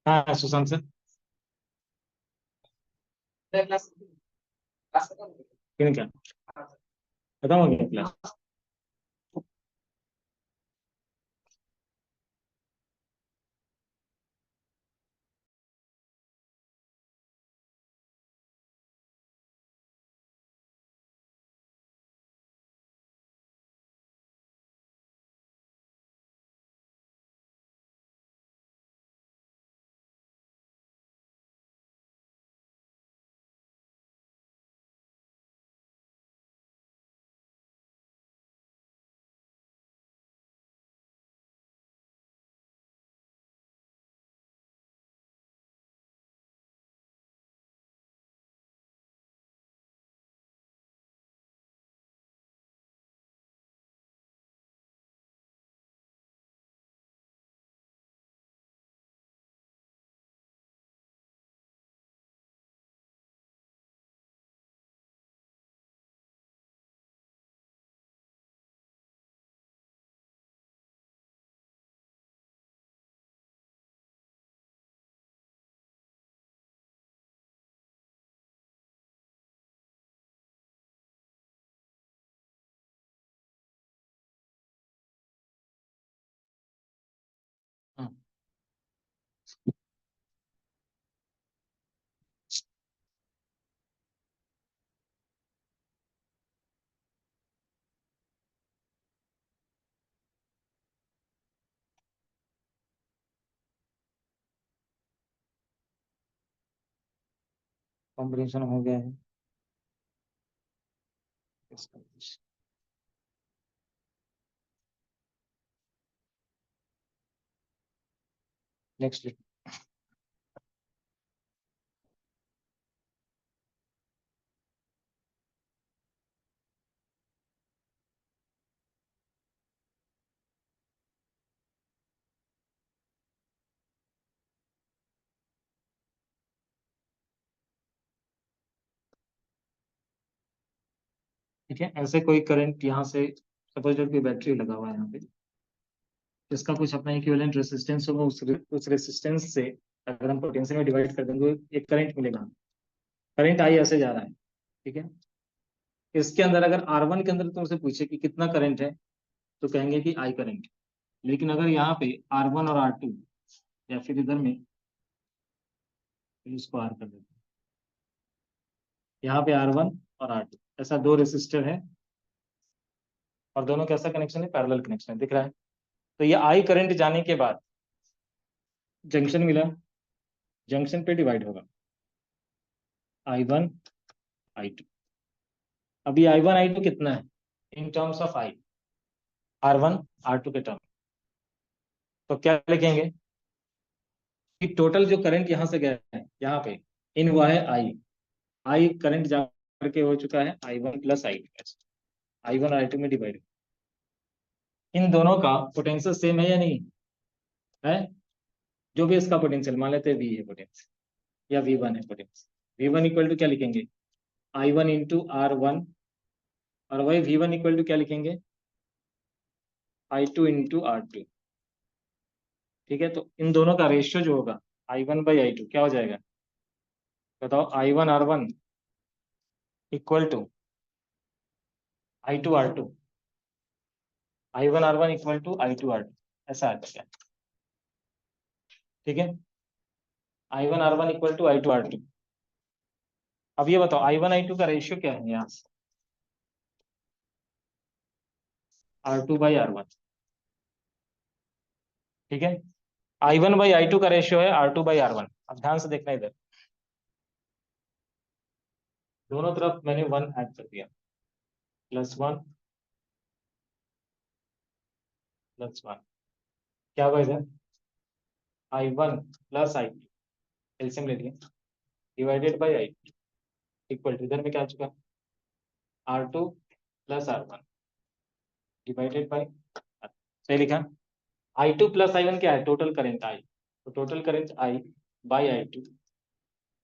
हाँ सुशांत सर, किन क्या खत्म हो गया क्लास? कॉम्बिनेशन हो गया है। नेक्स्ट। ठीक है, ऐसे कोई करंट यहाँ से, सपोज कोई बैटरी लगा हुआ है यहाँ पे, इसका कुछ अपना इक्विवेलेंट रेसिस्टेंस होगा, उस रेसिस्टेंस से अगर हम पोटेंशियल में डिवाइड कर देंगे तो एक करंट मिलेगा। करंट आई ऐसे जा रहा है। ठीक है। इसके अंदर अगर R1 के अंदर तुमसे पूछे कि कितना करंट है, तो कहेंगे कि आई करंट। लेकिन अगर यहाँ पे R1 और R2, या फिर इधर में, फिर इसको R कर देते हैं, यहाँ पे R1 और R2, ऐसा दो रेसिस्टर है, और दोनों कैसा कनेक्शन है? पैरेलल कनेक्शन है, दिख रहा है। तो ये आई करंट जाने के बाद जंक्शन मिला, जंक्शन पे डिवाइड होगा I1 I2। अभी I1 I2 कितना है in terms of I? R1 R2 के टर्म। तो क्या लिखेंगे कि टोटल जो करंट यहाँ से गया है यहाँ पे, इन हुआ है आई। आई करंट जा करके हो चुका है I1 plus I2, I1 I2 में डिवाइड। इन दोनों का पोटेंशियल सेम है या नहीं है? जो भी इसका पोटेंशियल मान लेते हैं वी है पोटेंशियल या वी वन है potential. V one equal to क्या लिखेंगे, I one into R one, और वही वी वन इक्वल टू क्या लिखेंगे, I two into R two. ठीक है, तो इन दोनों का रेशियो जो होगा I one by I two क्या हो जाएगा, बताओ, I one R one equal to I two R two, I one R one equal to I two R to, ऐसा आ जाएगा। ठीक है, I one R one equal to I two R two. अब ये बताओ आई वन आई टू का ratio क्या है यहाँ से, R two by R one. ठीक है, I one by I two का रेशियो है R two by R one. अब ध्यान से देखना इधर, दोनों तरफ मैंने वन ऐड कर दिया, प्लस वन प्लस वन, क्या हुआ इधर, I one plus I two, LCM ले लिया, divided by I two equal to, इधर में क्या आ चुका, R two plus R one divided by, सही लिखा। I two plus I one क्या है, टोटल करंट आई, तो total current I by I two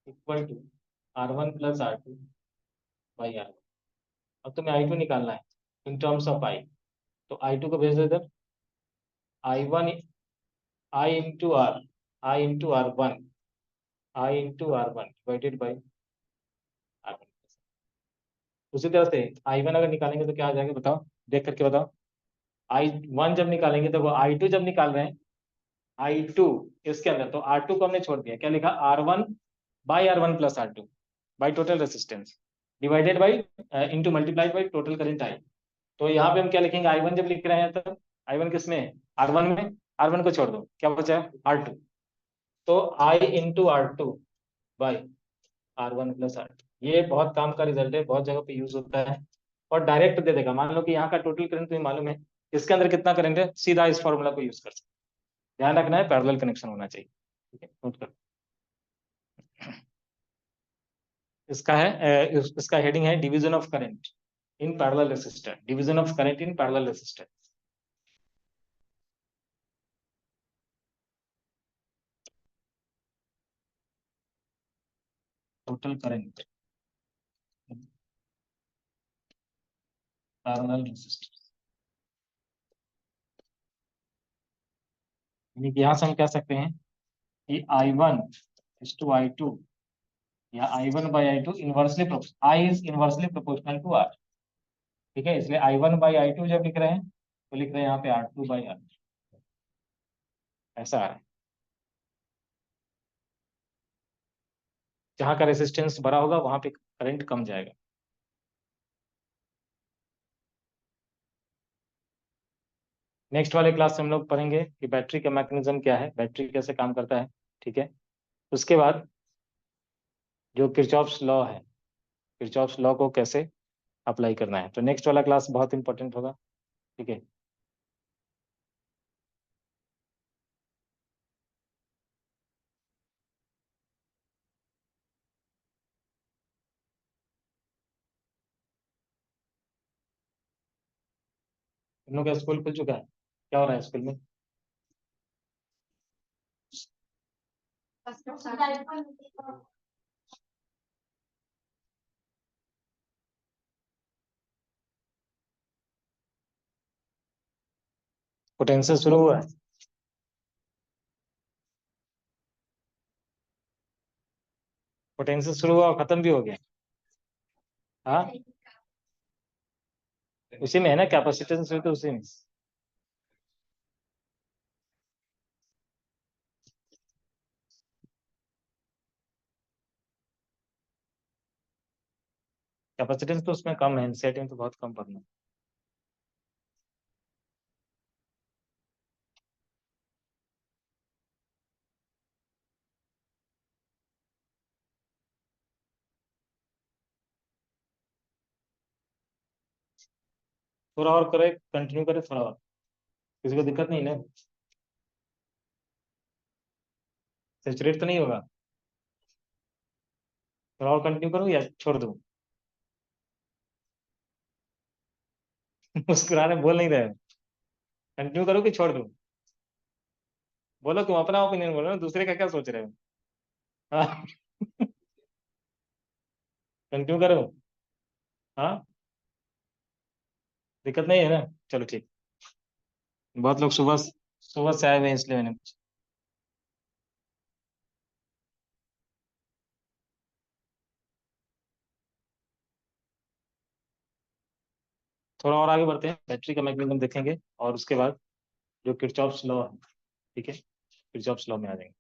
equal to R one plus R two by R one. अब तुम्हें आई to निकालना है in terms of आई, तो आई टू को भेज दो इधर, I one, I into R, I into R one, I into R one divided by R one. उसी तरह से आई वन अगर निकालेंगे तो क्या आ जाएगा, बताओ, देख करके बताओ, आई वन जब निकालेंगे तो वो आई टू जब निकाल रहे हैं, आई टू इसके अंदर, तो आर टू को हमने छोड़ दिया, क्या लिखा, R one by R one plus R two by total resistance divided by into multiplied by total current I. तो यहाँ पे हम क्या लिखेंगे, आई वन जब लिख रहे हैं तो आई वन किस में है, आर वन में, आर वन को छोड़ दो, क्या बचा है, आर टू, तो I into R two by R one plus R two. ये बहुत काम का रिजल्ट है, बहुत जगह पे यूज होता है, और डायरेक्ट दे देगा। मान लो कि यहाँ का टोटल करंट तुम्हें मालूम है, इसके अंदर कितना करंट है, सीधा इस फॉर्मूला को यूज कर सकते, ध्यान रखना है पैरेलल कनेक्शन होना चाहिए। ठीक है, नोट कर, इसका है इसका हेडिंग है division of current in parallel resistor, division of current in parallel resistor. Total current parallel resistor, यानी कि यहाँ से हम कह सकते हैं कि I one is to I two, या I one by I two inversely, I is inversely proportional to R. ठीक है, इसलिए I one by I two जब लिख रहे हैं तो लिख रहे हैं यहाँ पे आर टू बाई आर, ऐसा है। जहाँ का रेसिस्टेंस बड़ा होगा वहां पे करंट कम जाएगा। नेक्स्ट वाले क्लास में हम लोग पढ़ेंगे कि बैटरी का मैकेनिज्म क्या है, बैटरी कैसे काम करता है। ठीक है, उसके बाद जो किरचॉफ्स लॉ है, किरचॉफ्स लॉ को कैसे अप्लाई करना है, तो नेक्स्ट वाला क्लास बहुत इंपॉर्टेंट होगा। ठीक है, तुम लोग का स्कूल खुल चुका है, क्या हो रहा है स्कूल में, पोटेंशियल शुरू हुआ है, पोटेंशियल शुरू हुआ और खत्म भी हो गया। हाँ, उसी में है ना, कैपेसिटेंस भी तो उसी में। कैपेसिटेंस तो उसमें कम है, सेटिंग तो बहुत कम पड़ना। थोड़ा और करे, कंटिन्यू करे थोड़ा और, किसी को दिक्कत नहीं ना, सेचुरेट तो नहीं होगा, थोड़ा और कंटिन्यू करूँ या छोड़ दूँ? मुस्कुराने बोल नहीं रहे, कंटिन्यू करूँ कि छोड़ दूँ? बोलो, तुम अपना ओपिनियन बोलो ना, दूसरे का क्या सोच रहे हो? हाँ। कंटिन्यू करो। हाँ, दिक्कत नहीं है ना? चलो ठीक। बहुत लोग सुबह सुबह से आए हुए हैं, इसलिए मैंने पूछा। थोड़ा और आगे बढ़ते हैं, बैटरी का मैकेनिज्म देखेंगे, और उसके बाद जो किरचॉफ्स लॉ है, ठीक है, किरचॉफ्स लॉ में आ जाएंगे।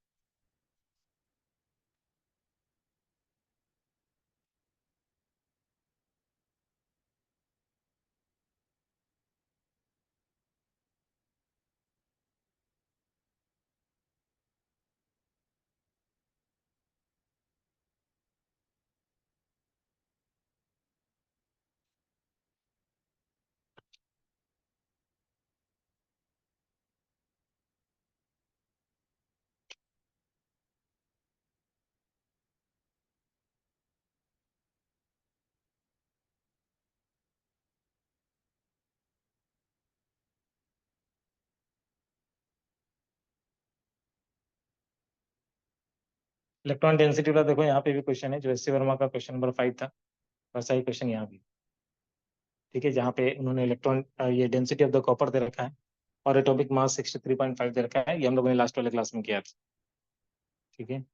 इलेक्ट्रॉन डेंसिटी वाला देखो, यहाँ पे भी क्वेश्चन है, जो एस सी वर्मा का क्वेश्चन नंबर 5 था, वैसा ही क्वेश्चन यहाँ भी। ठीक है, जहाँ पे उन्होंने इलेक्ट्रॉन ये डेंसिटी ऑफ द कॉपर दे रखा है, और एटॉमिक मास 63.5 दे रखा है, ये हम लोगों ने लास्ट वाले क्लास में किया था। ठीक है।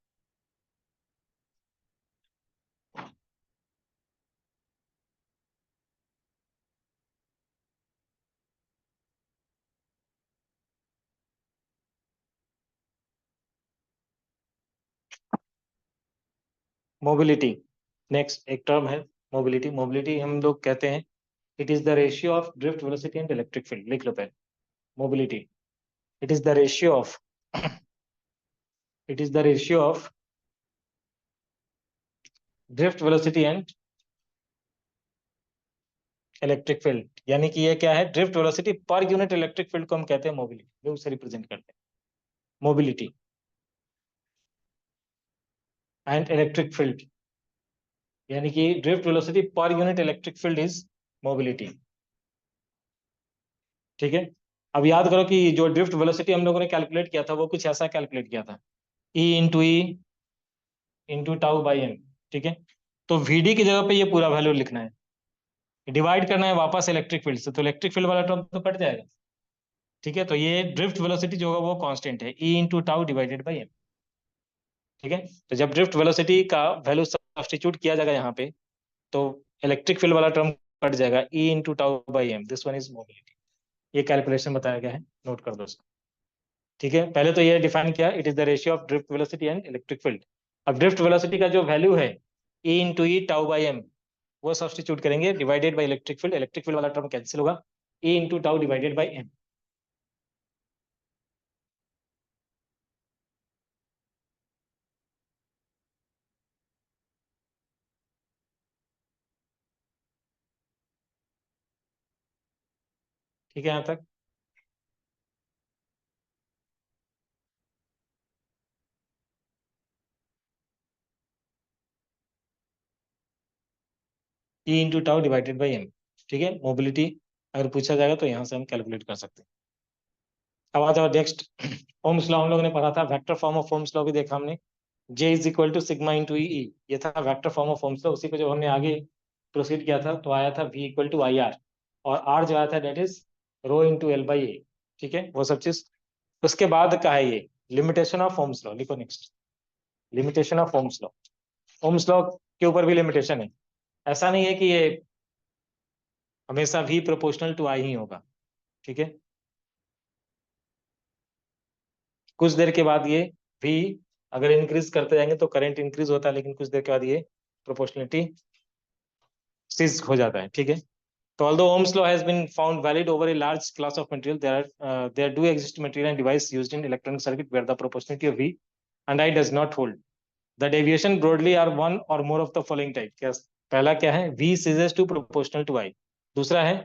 मोबिलिटी, नेक्स्ट एक टर्म है मोबिलिटी। मोबिलिटी हम लोग कहते हैं, it is the ratio of drift velocity and electric field. लिख लो पहले, mobility, it is the ratio of it is the ratio of drift velocity and electric field. यानी कि ये क्या है, drift velocity per unit electric field को हम कहते हैं मोबिलिटी, जो उसे रिप्रेजेंट करते हैं, मोबिलिटी एंड इलेक्ट्रिक फील्ड। यानी कि drift velocity per unit electric field is mobility. ठीक है। अब याद करो कि जो ड्रिफ्ट वेलोसिटी हम लोगों ने कैलकुलेट किया था, वो कुछ ऐसा कैलकुलेट किया था, E into tau by M. ठीक है। तो वीडी की जगह पे ये पूरा वैल्यू लिखना है, डिवाइड करना है वापस इलेक्ट्रिक फील्ड से, तो इलेक्ट्रिक फील्ड वाला टर्म तो कट जाएगा। ठीक है, तो ये ड्रिफ्ट वेलोसिटी जो होगा वो कांस्टेंट है, E into tau divided by M. ठीक है। तो जब ड्रिफ्ट वेलोसिटी का वैल्यू सब्स्टिट्यूट किया जाएगा यहाँ पे, तो इलेक्ट्रिक फील्ड वाला टर्म कट जाएगा, E into tau by M, this one is mobility. ये कैलकुलेशन बताया गया है, नोट कर दो। ठीक है, पहले तो ये डिफाइन किया, it is the ratio of drift velocity and electric field. अब ड्रिफ्ट वेलोसिटी का जो वैल्यू है, E into E tau by M, वो सब्स्टिट्यूट करेंगे, divided by electric field, electric field वाला टर्म कैंसिल होगा, E into tau divided by M. ठीक है यहाँ तक? E into tau divided by M. ठीक है, मोबिलिटी अगर पूछा जाएगा तो यहाँ से हम कैलकुलेट कर सकते हैं। अब आ जाओ नेक्स्ट, ओम्स लॉ हम लोगों ने पढ़ा था, vector form of Ohm's law भी देखा हमने, J is equal to sigma into E. ये था vector form of Ohm's law. उसी को जब हमने आगे प्रोसीड किया था, तो आया था V equal to I R, और R जो आया था that is rho into L by A. ठीक है, वो सब चीज। उसके बाद का है ये लिमिटेशन ऑफ ओम्स लॉ, लिखो next, limitation of Ohm's law. Ohm's law के ऊपर भी लिमिटेशन है, ऐसा नहीं है कि ये हमेशा V प्रोपोर्शनल टू आई ही होगा। ठीक है, कुछ देर के बाद ये V अगर इंक्रीज करते जाएंगे तो करंट इंक्रीज होता है, लेकिन कुछ देर के बाद ये प्रोपोर्शनलिटी सीज हो जाता है। ठीक है, so although Ohm's law has been found valid over a large class of material, there do exist material and device used in electronic circuit where the proportionality of V and I does not hold. The deviation broadly are one or more of the following type. क्या पहला क्या है, V ceases to proportional to I। दूसरा है,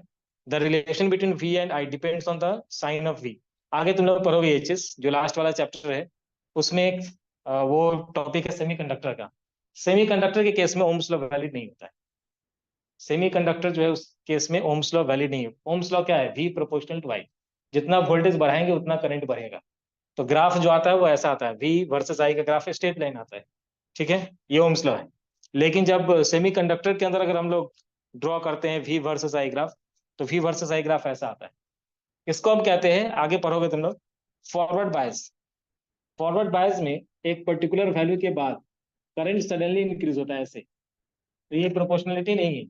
the relation between V and I depends on the sign of V। आगे तुम लोग पढ़ोगे ये चीज, जो लास्ट वाला चैप्टर है उसमें एक वो टॉपिक है सेमीकंडक्टर का। सेमीकंडक्टर के केस में ओम्स लॉ वैलिड नहीं होता है। सेमीकंडक्टर जो है उस केस में ओम्स लॉ वैलिड नहीं है। ओम्स लॉ क्या है, V प्रोपोर्शनल टू I। जितना वोल्टेज बढ़ाएंगे उतना करंट बढ़ेगा। तो ग्राफ जो आता है वो ऐसा आता है, वी वर्सेस आई का ग्राफ स्ट्रेट लाइन आता है। ठीक है, ये ओम्स लॉ है। लेकिन जब सेमीकंडक्टर के अंदर अगर हम लोग ड्रॉ करते हैं वी वर्सेस आई ग्राफ, तो वी वर्सेस आई ग्राफ ऐसा आता है। इसको हम कहते हैं, आगे पढ़ोगे तुम लोग, फॉरवर्ड बायस। फॉरवर्ड बायस में एक पर्टिकुलर वैल्यू के बाद करंट सडनली इंक्रीज होता है ऐसे, तो ये प्रोपोर्शनलिटी नहीं है।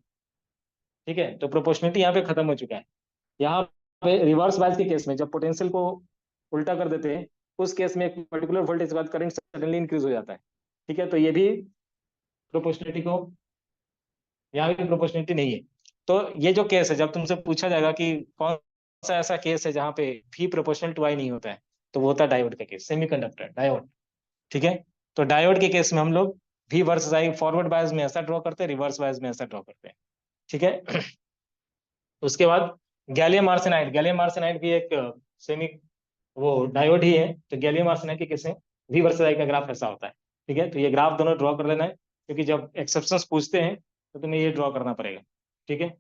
ठीक है, तो प्रोपोर्शनलिटी यहाँ पे खत्म हो चुका है। यहाँ पे रिवर्स बायस के केस में जब पोटेंशियल को उल्टा कर देते हैं, उस केस में एक पर्टिकुलर वोल्टेज के बाद करंट सडनली इंक्रीज हो जाता है। ठीक है, तो ये भी प्रोपोर्शनलिटी को, यहाँ भी प्रोपोर्शनलिटी नहीं है। तो ये जो केस है, जब तुमसे पूछा जाएगा कि कौन सा ऐसा केस है जहाँ पे भी प्रोपोर्शनल टू आई नहीं होता है, तो वो होता है डायोड का केस, सेमीकंडक्टर डायोड। ठीक है, तो डायोड के केस में हम लोग भी वर्सेस आई फॉरवर्ड बायस में ऐसा ड्रॉ करते हैं, रिवर्स बायस में ऐसा ड्रॉ करते हैं। ठीक है। उसके बाद गैलियम आर्सेनाइड, गैलियम आर्सेनाइड भी एक सेमी वो डायोड ही है। तो गैलियम आर्सेनाइड के केस में वी वर्सेस आई का ग्राफ ऐसा होता है। ठीक है, तो ये ग्राफ दोनों ड्रॉ कर लेना है, क्योंकि जब एक्सेप्शंस पूछते हैं तो तुम्हें ये ड्रॉ करना पड़ेगा। ठीक है।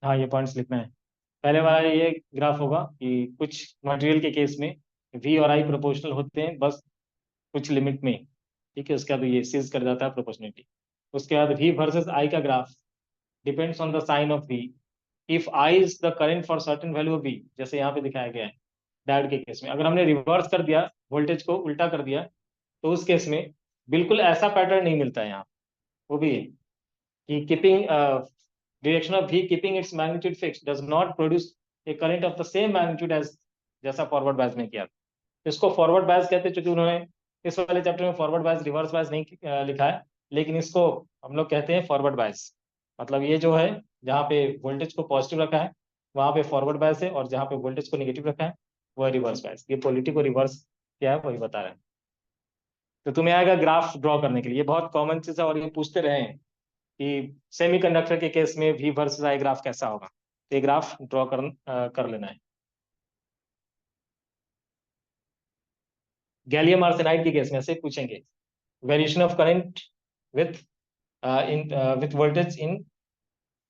हाँ, ये पॉइंट्स लिखना है। पहले वाला ये ग्राफ होगा कि कुछ मटेरियल के केस में वी और आई प्रोपोर्शनल होते हैं, बस कुछ लिमिट में। ठीक है, उसके बाद ये सीज कर जाता है प्रोपोर्शनलिटी। उसके बाद वी वर्सेस आई का graph depends on the sign of V. If I is the current for certain value of V, जैसे यहाँ पे दिखाया गया है डायोड के केस में, अगर हमने रिवर्स कर दिया, वोल्टेज को उल्टा कर दिया, तो उस केस में बिल्कुल ऐसा पैटर्न नहीं मिलता है यहाँ। वो भी है कि keeping direction of V keeping its magnitude fixed does not produce a current of the same magnitude as, जैसा फॉरवर्ड बायस में किया। इसको फॉरवर्ड बायस कहते हैं, क्योंकि उन्होंने इस वाले चैप्टर में फॉरवर्ड बायस रिवर्स बायस नहीं लिखा है, लेकिन इसको हम लोग कहते हैं फॉरवर्ड बायस। मतलब ये जो है, जहाँ पे वोल्टेज को पॉजिटिव रखा है वहां पे फॉरवर्ड बायस है, और जहाँ पे वोल्टेज को नेगेटिव रखा है वो है रिवर्स बायस। ये पोलिटी को रिवर्स क्या है वही बता रहे हैं। तो तुम्हें आएगा ग्राफ ड्रॉ करने के लिए, ये बहुत कॉमन चीज है और ये पूछते रहे हैं कि सेमीकंडक्टर के केस में वी वर्सेस आई ग्राफ कैसा होगा। तो ये ग्राफ ड्रॉ कर लेना है। गैलियम आर्सेनाइड के केस में से पूछेंगे, variation of current with in with voltage in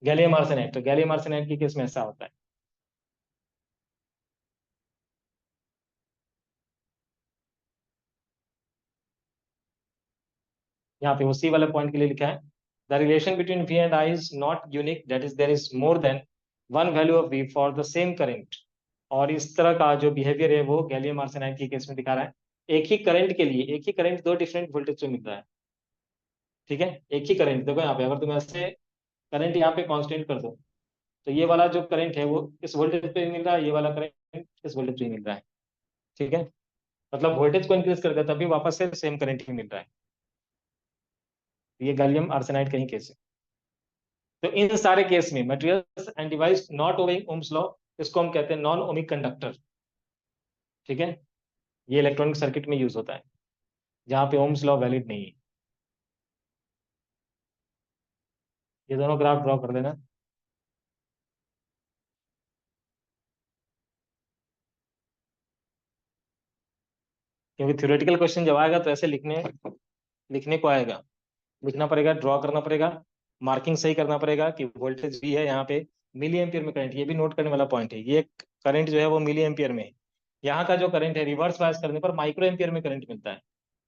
gallium arsenide. तो गैलियम आर्सेनाइड के केस में ऐसा होता है। यहाँ पे उसी वाले पॉइंट के लिए लिखा है, the relation between V and I is not unique, that is there is more than one value of V for the same current. और इस तरह का जो बिहेवियर है वो गैलियम आर्सेनाइड के केस में दिखा रहा है। एक ही करंट के लिए एक ही करंट दो डिफरेंट वोल्टेज से मिल रहा है। ठीक है, एक ही करंट देखो यहाँ पे, अगर तुम ऐसे करंट यहाँ पे कांस्टेंट कर दो, तो ये वाला जो करंट है वो इस वोल्टेज पे मिल रहा है, ये वाला करंट इस वोल्टेज पे मिल रहा है। ठीक है, मतलब वोल्टेज को इंक्रीज कर दिया तभी वापस से सेम करंट ही मिल रहा है। ये गैलियम आर्सेनाइड का ही केस है। तो इन सारे केस में materials and device not obeying Ohm's law, इसको हम कहते हैं नॉन ओमिक कंडक्टर। ठीक है, ये इलेक्ट्रॉनिक सर्किट में यूज होता है जहाँ पे ओम्स लॉ वैलिड नहीं है। ये दोनों ग्राफ ड्रॉ कर देना, क्योंकि थ्योरेटिकल क्वेश्चन जब आएगा तो ऐसे लिखने लिखने को आएगा, लिखना पड़ेगा, ड्रॉ करना पड़ेगा, मार्किंग सही करना पड़ेगा कि वोल्टेज भी है यहाँ पे मिली एम्पियर में करंट। ये भी नोट करने वाला पॉइंट है, ये करंट जो है वो मिली एम्पियर में है। यहाँ का जो करंट है रिवर्स बायस करने पर माइक्रो एम्पियर में करंट मिलता है,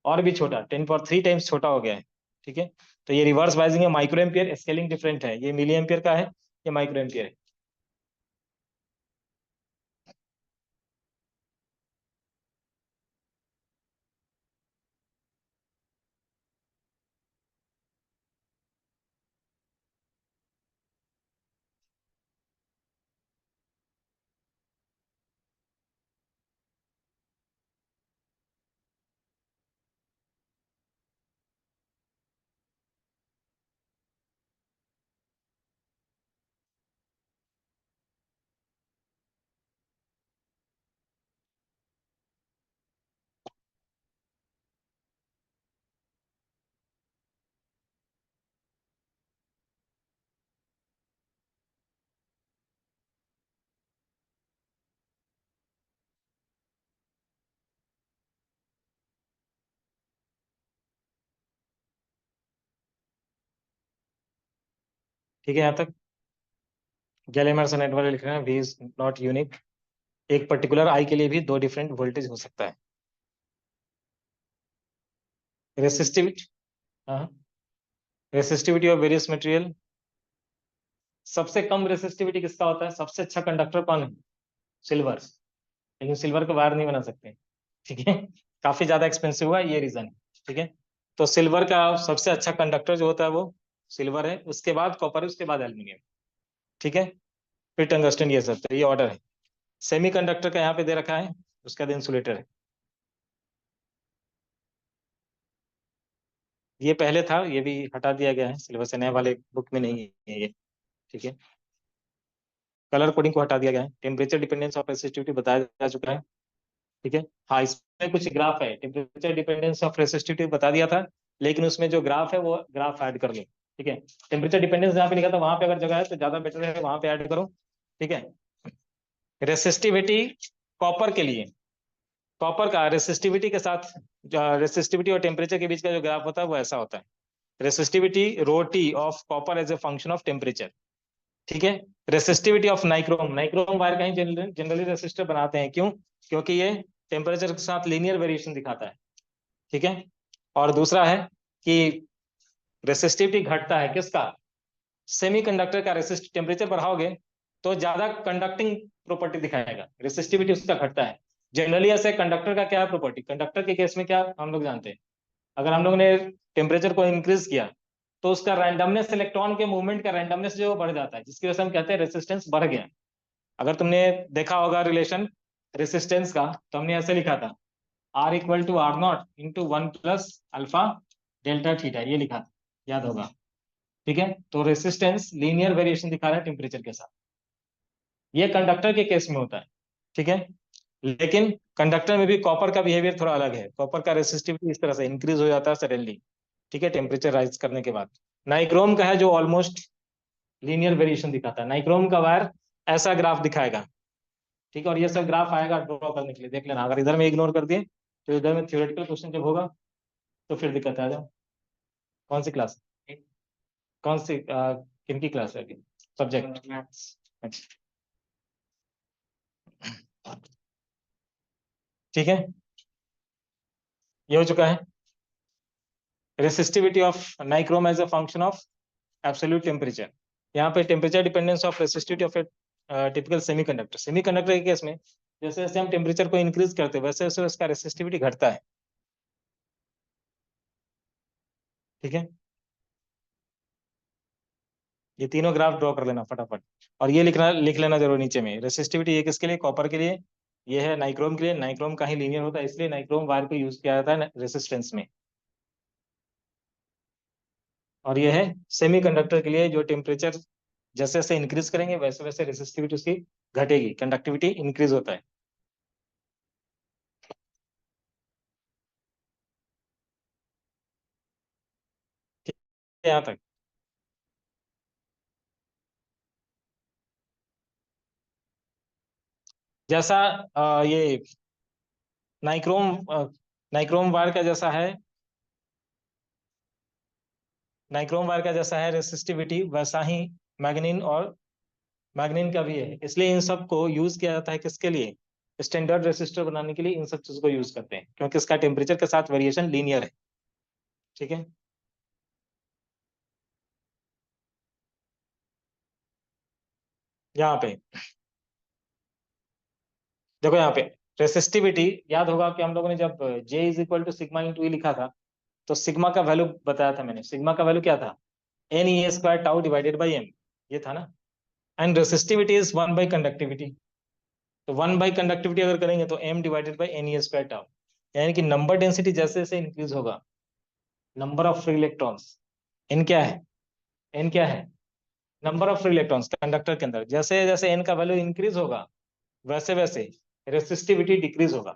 और भी छोटा, 10 पावर 3 टाइम्स छोटा हो गया है। ठीक है, तो ये रिवर्स बायसिंग है, माइक्रो एम्पियर, स्केलिंग डिफरेंट है, ये मिली एम्पियर का है, ये माइक्रो एम्पियर है। ठीक है, यहाँ तक गैलेमर्सन एडवर्ड लिख रहे हैं वी इज नॉट यूनिक, एक पर्टिकुलर आई के लिए भी दो डिफरेंट वोल्टेज हो सकता है। रेसिस्टिविटी, हाँ, रेसिस्टिविटी ऑफ वेरियस मटेरियल, सबसे कम रेसिस्टिविटी किसका होता है? सबसे अच्छा कंडक्टर कौन है? सिल्वर, लेकिन सिल्वर का वायर नहीं बना सकते, ठीक है, काफी ज्यादा एक्सपेंसिव हुआ, ये रीजन है। ठीक है, तो सिल्वर का सबसे अच्छा कंडक्टर जो होता है वो सिल्वर है, उसके बाद कॉपर है, उसके बाद एल्यूमिनियम। ठीक है, फिर टंगस्टन, ये सब, तो ये ऑर्डर है। सेमी कंडक्टर का यहाँ पे दे रखा है, उसका बाद इंसुलेटर है। ये पहले था, ये भी हटा दिया गया है सिलेबस से, नए वाले बुक में नहीं है ये। ठीक है, कलर कोडिंग को हटा दिया गया है, टेम्परेचर डिपेंडेंस ऑफ रेसिस्टिविटी बताया जा चुका है। ठीक है, हाँ, इसमें कुछ ग्राफ है, टेम्परेचर डिपेंडेंस ऑफ रेसिस्टिविटी बता दिया था, लेकिन उसमें जो ग्राफ है वो ग्राफ ऐड कर लो। ठीक है, टेम्परेचर डिपेंडेंस जहाँ पे लिखा था वहां पे अगर जगह है तो ज्यादा बेटर है, वहां पे ऐड करो। ठीक है, रेसिस्टिविटी कॉपर के लिए, कॉपर का रेसिस्टिविटी के साथ, रेसिस्टिविटी और टेम्परेचर के बीच का जो ग्राफ होता है वो ऐसा होता है, resistivity rho T of copper as a function of temperature. ठीक है, resistivity of nichrome, nichrome wire का ही जनरली रेसिस्टर बनाते हैं, क्यों? क्योंकि ये टेम्परेचर के साथ लीनियर वेरिएशन दिखाता है। ठीक है, और दूसरा है कि रेसिस्टिविटी घटता है किसका? सेमीकंडक्टर का। रेसिस्ट टेम्परेचर बढ़ाओगे तो ज्यादा कंडक्टिंग प्रॉपर्टी दिखाएगा, रेसिस्टिविटी उसका घटता है। जनरली ऐसे कंडक्टर का क्या है प्रॉपर्टी? कंडक्टर के केस में क्या हम लोग जानते हैं, अगर हम लोग ने टेम्परेचर को इंक्रीज किया तो उसका रैंडमनेस, इलेक्ट्रॉन के मूवमेंट का रैंडमनेस जो बढ़ जाता है, जिसकी वजह से हम कहते हैं रेसिस्टेंस बढ़ गया। अगर तुमने देखा होगा रिलेशन रेसिस्टेंस का, तो हमने ऐसे लिखा था R equal to R naught into one plus alpha delta theta, ये लिखा था, याद होगा। ठीक है, तो रेसिस्टेंस लीनियर वेरिएशन दिखा रहा है टेम्परेचर के साथ, ये कंडक्टर के केस में होता है। ठीक है, लेकिन कंडक्टर में भी कॉपर का बिहेवियर थोड़ा अलग है, कॉपर का रेसिस्टिविटी इस तरह से इंक्रीज हो जाता है सडनली। ठीक है, टेम्परेचर राइज करने के बाद। नाइक्रोम का है जो ऑलमोस्ट लीनियर वेरिएशन दिखाता है, नाइक्रोम का वायर ऐसा ग्राफ दिखाएगा। ठीक है, और ये सब ग्राफ आएगा ड्रॉ करने के लिए, देख लेना, अगर इधर में इग्नोर कर दिए तो इधर में थ्योरेटिकल क्वेश्चन जब होगा तो फिर दिक्कत आ जाओ। कौन सी क्लास? कौन सी किनकी क्लास है अभी? Subject maths. ठीक है, ये हो चुका है, resistivity of nichrome as a function of absolute temperature. यहाँ पे temperature dependence of resistivity of a typical semiconductor, semiconductor के केस में जैसे जैसे हम टेम्परेचर को इंक्रीज करते हैं वैसे वैसे उसका रेसिस्टिविटी घटता है। ठीक है, ये तीनों ग्राफ ड्रॉ कर लेना फटाफट, और ये लिख लेना जरूर नीचे में, रेसिस्टिविटी ये किसके लिए? कॉपर के लिए, ये है नाइक्रोम के लिए, नाइक्रोम का ही लीनियर होता है इसलिए नाइक्रोम वायर को यूज किया जाता है रेसिस्टेंस में। और ये है सेमीकंडक्टर के लिए, जो टेम्परेचर जैसे जैसे इंक्रीज करेंगे वैसे वैसे रेसिस्टिविटी उसकी घटेगी, कंडक्टिविटी इंक्रीज होता है। यहाँ तक जैसा ये नाइक्रोम नाइक्रोम वायर का जैसा है, नाइक्रोम वायर का जैसा है रेसिस्टिविटी, वैसा ही मैग्नीन और मैग्नीन का भी है, इसलिए इन सब को यूज किया जाता है किसके लिए? स्टैंडर्ड रेसिस्टर बनाने के लिए इन सब चीज को यूज करते हैं, क्योंकि इसका टेम्परेचर के साथ वेरिएशन लीनियर है। ठीक है, यहाँ पे देखो, यहाँ पे रेसिस्टिविटी याद होगा कि हम लोगों ने जब J is equal to sigma into E लिखा था, तो सिग्मा का वैल्यू बताया था मैंने, सिग्मा का वैल्यू क्या था? N E square tau divided by M, ये था ना। And resistivity is one by conductivity, तो वन बाई कंडक्टिविटी अगर करेंगे तो M divided by N E square tau, यानी कि नंबर डेंसिटी जैसे जैसे इंक्रीज होगा, number of free electrons, N क्या है? एन क्या है? Number of free electrons conductor के अंदर, जैसे जैसे एन का वैल्यू इंक्रीज होगा वैसे वैसे रेसिस्टिविटी डिक्रीज होगा।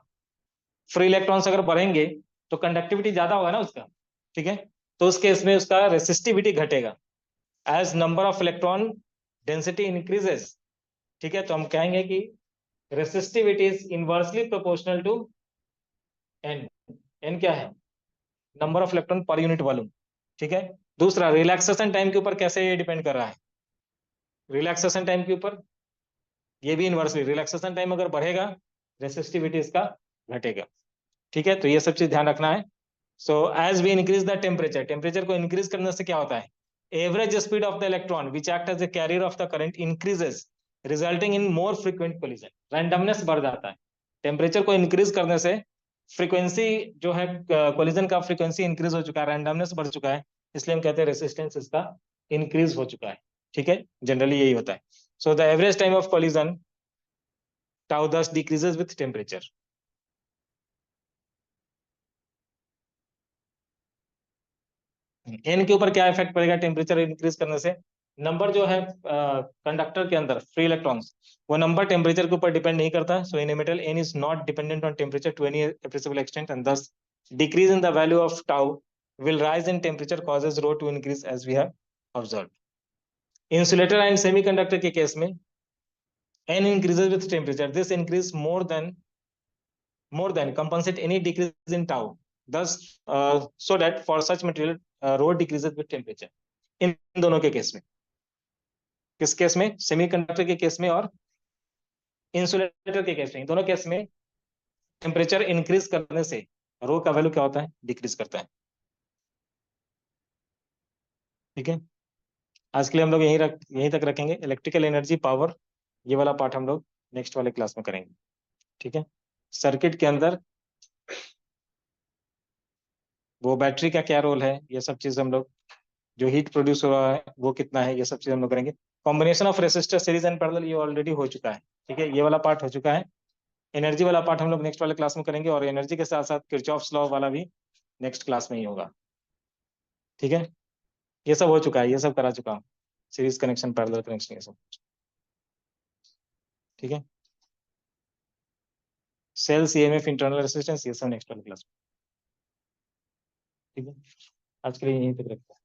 फ्री इलेक्ट्रॉन्स अगर बढ़ेंगे तो कंडक्टिविटी ज्यादा होगा ना उसका। ठीक है, तो उस केस में उसका रेसिस्टिविटी घटेगा as number of electron density increases. ठीक है, तो हम कहेंगे कि resistivity is inversely proportional to N. N क्या है? Number of electron per unit volume. ठीक है, दूसरा रिलैक्सेशन टाइम के ऊपर कैसे ये डिपेंड कर रहा है? रिलैक्सेशन टाइम के ऊपर, ये भी इनवर्सली, रिलैक्सेशन टाइम अगर बढ़ेगा रेसिस्टिविटी इसका घटेगा। ठीक है, तो ये सब चीज ध्यान रखना है। So as we increase the temperature, temperature को इंक्रीज करने से क्या होता है, average speed of the electron which act as a carrier of the current increases resulting in more frequent collision, randomness बढ़ जाता है। टेम्परेचर को इंक्रीज करने से फ्रीक्वेंसी जो है कोलिजन का फ्रीक्वेंसी इंक्रीज हो चुका है, रैंडमनेस बढ़ चुका है, इसलिए हम कहते हैं रेसिस्टेंस इसका इंक्रीज हो चुका है। ठीक है, जनरली यही होता है। So the average time of collision tau thus decreases with temperature. N के ऊपर क्या इफेक्ट पड़ेगा टेम्परेचर इंक्रीज करने से, नंबर जो है कंडक्टर के अंदर फ्री इलेक्ट्रॉन्स, वो नंबर टेम्परेचर के ऊपर डिपेंड नहीं करता। So in a metal n is not dependent on temperature to any appreciable extent and thus decrease in the value of tau will rise in temperature causes rho to increase as we have observed. Insulator and semiconductor के case में n increases with temperature, this increase more than compensate any decrease in tau, thus so that for such material rho decreases with temperature. इन दोनों के case में, किस case में, semiconductor के case में और इंसुलेटर के केस में, इन दोनों केस में टेम्परेचर इंक्रीज करने से रो का वैल्यू क्या होता है, डिक्रीज करता है। ठीक है, आज के लिए हम लोग यहीं तक रखेंगे। इलेक्ट्रिकल एनर्जी पावर ये वाला पार्ट हम लोग नेक्स्ट वाले क्लास में करेंगे। ठीक है, सर्किट के अंदर वो बैटरी का क्या रोल है, ये सब चीज हम लोग, जो हीट प्रोड्यूस हो रहा है वो कितना है, ये सब चीज हम लोग करेंगे। Combination of resistor series and parallel ये ऑलरेडी हो चुका है। ठीक है, ये वाला पार्ट हो चुका है। एनर्जी वाला पार्ट हम लोग नेक्स्ट वाले क्लास में करेंगे, और एनर्जी के साथ साथ किरचॉफ्स लॉ वाला भी नेक्स्ट क्लास में ही होगा। ठीक है, ये सब हो चुका है, ये सब करा चुका हूँ, सीरीज कनेक्शन पैरेलल कनेक्शन ये सब। ठीक है, सेल्स ईएमएफ इंटरनल रेजिस्टेंस ये सब नेक्स्ट वाले क्लास में। ठीक है, आज के लिए यहीं तक रखते हैं।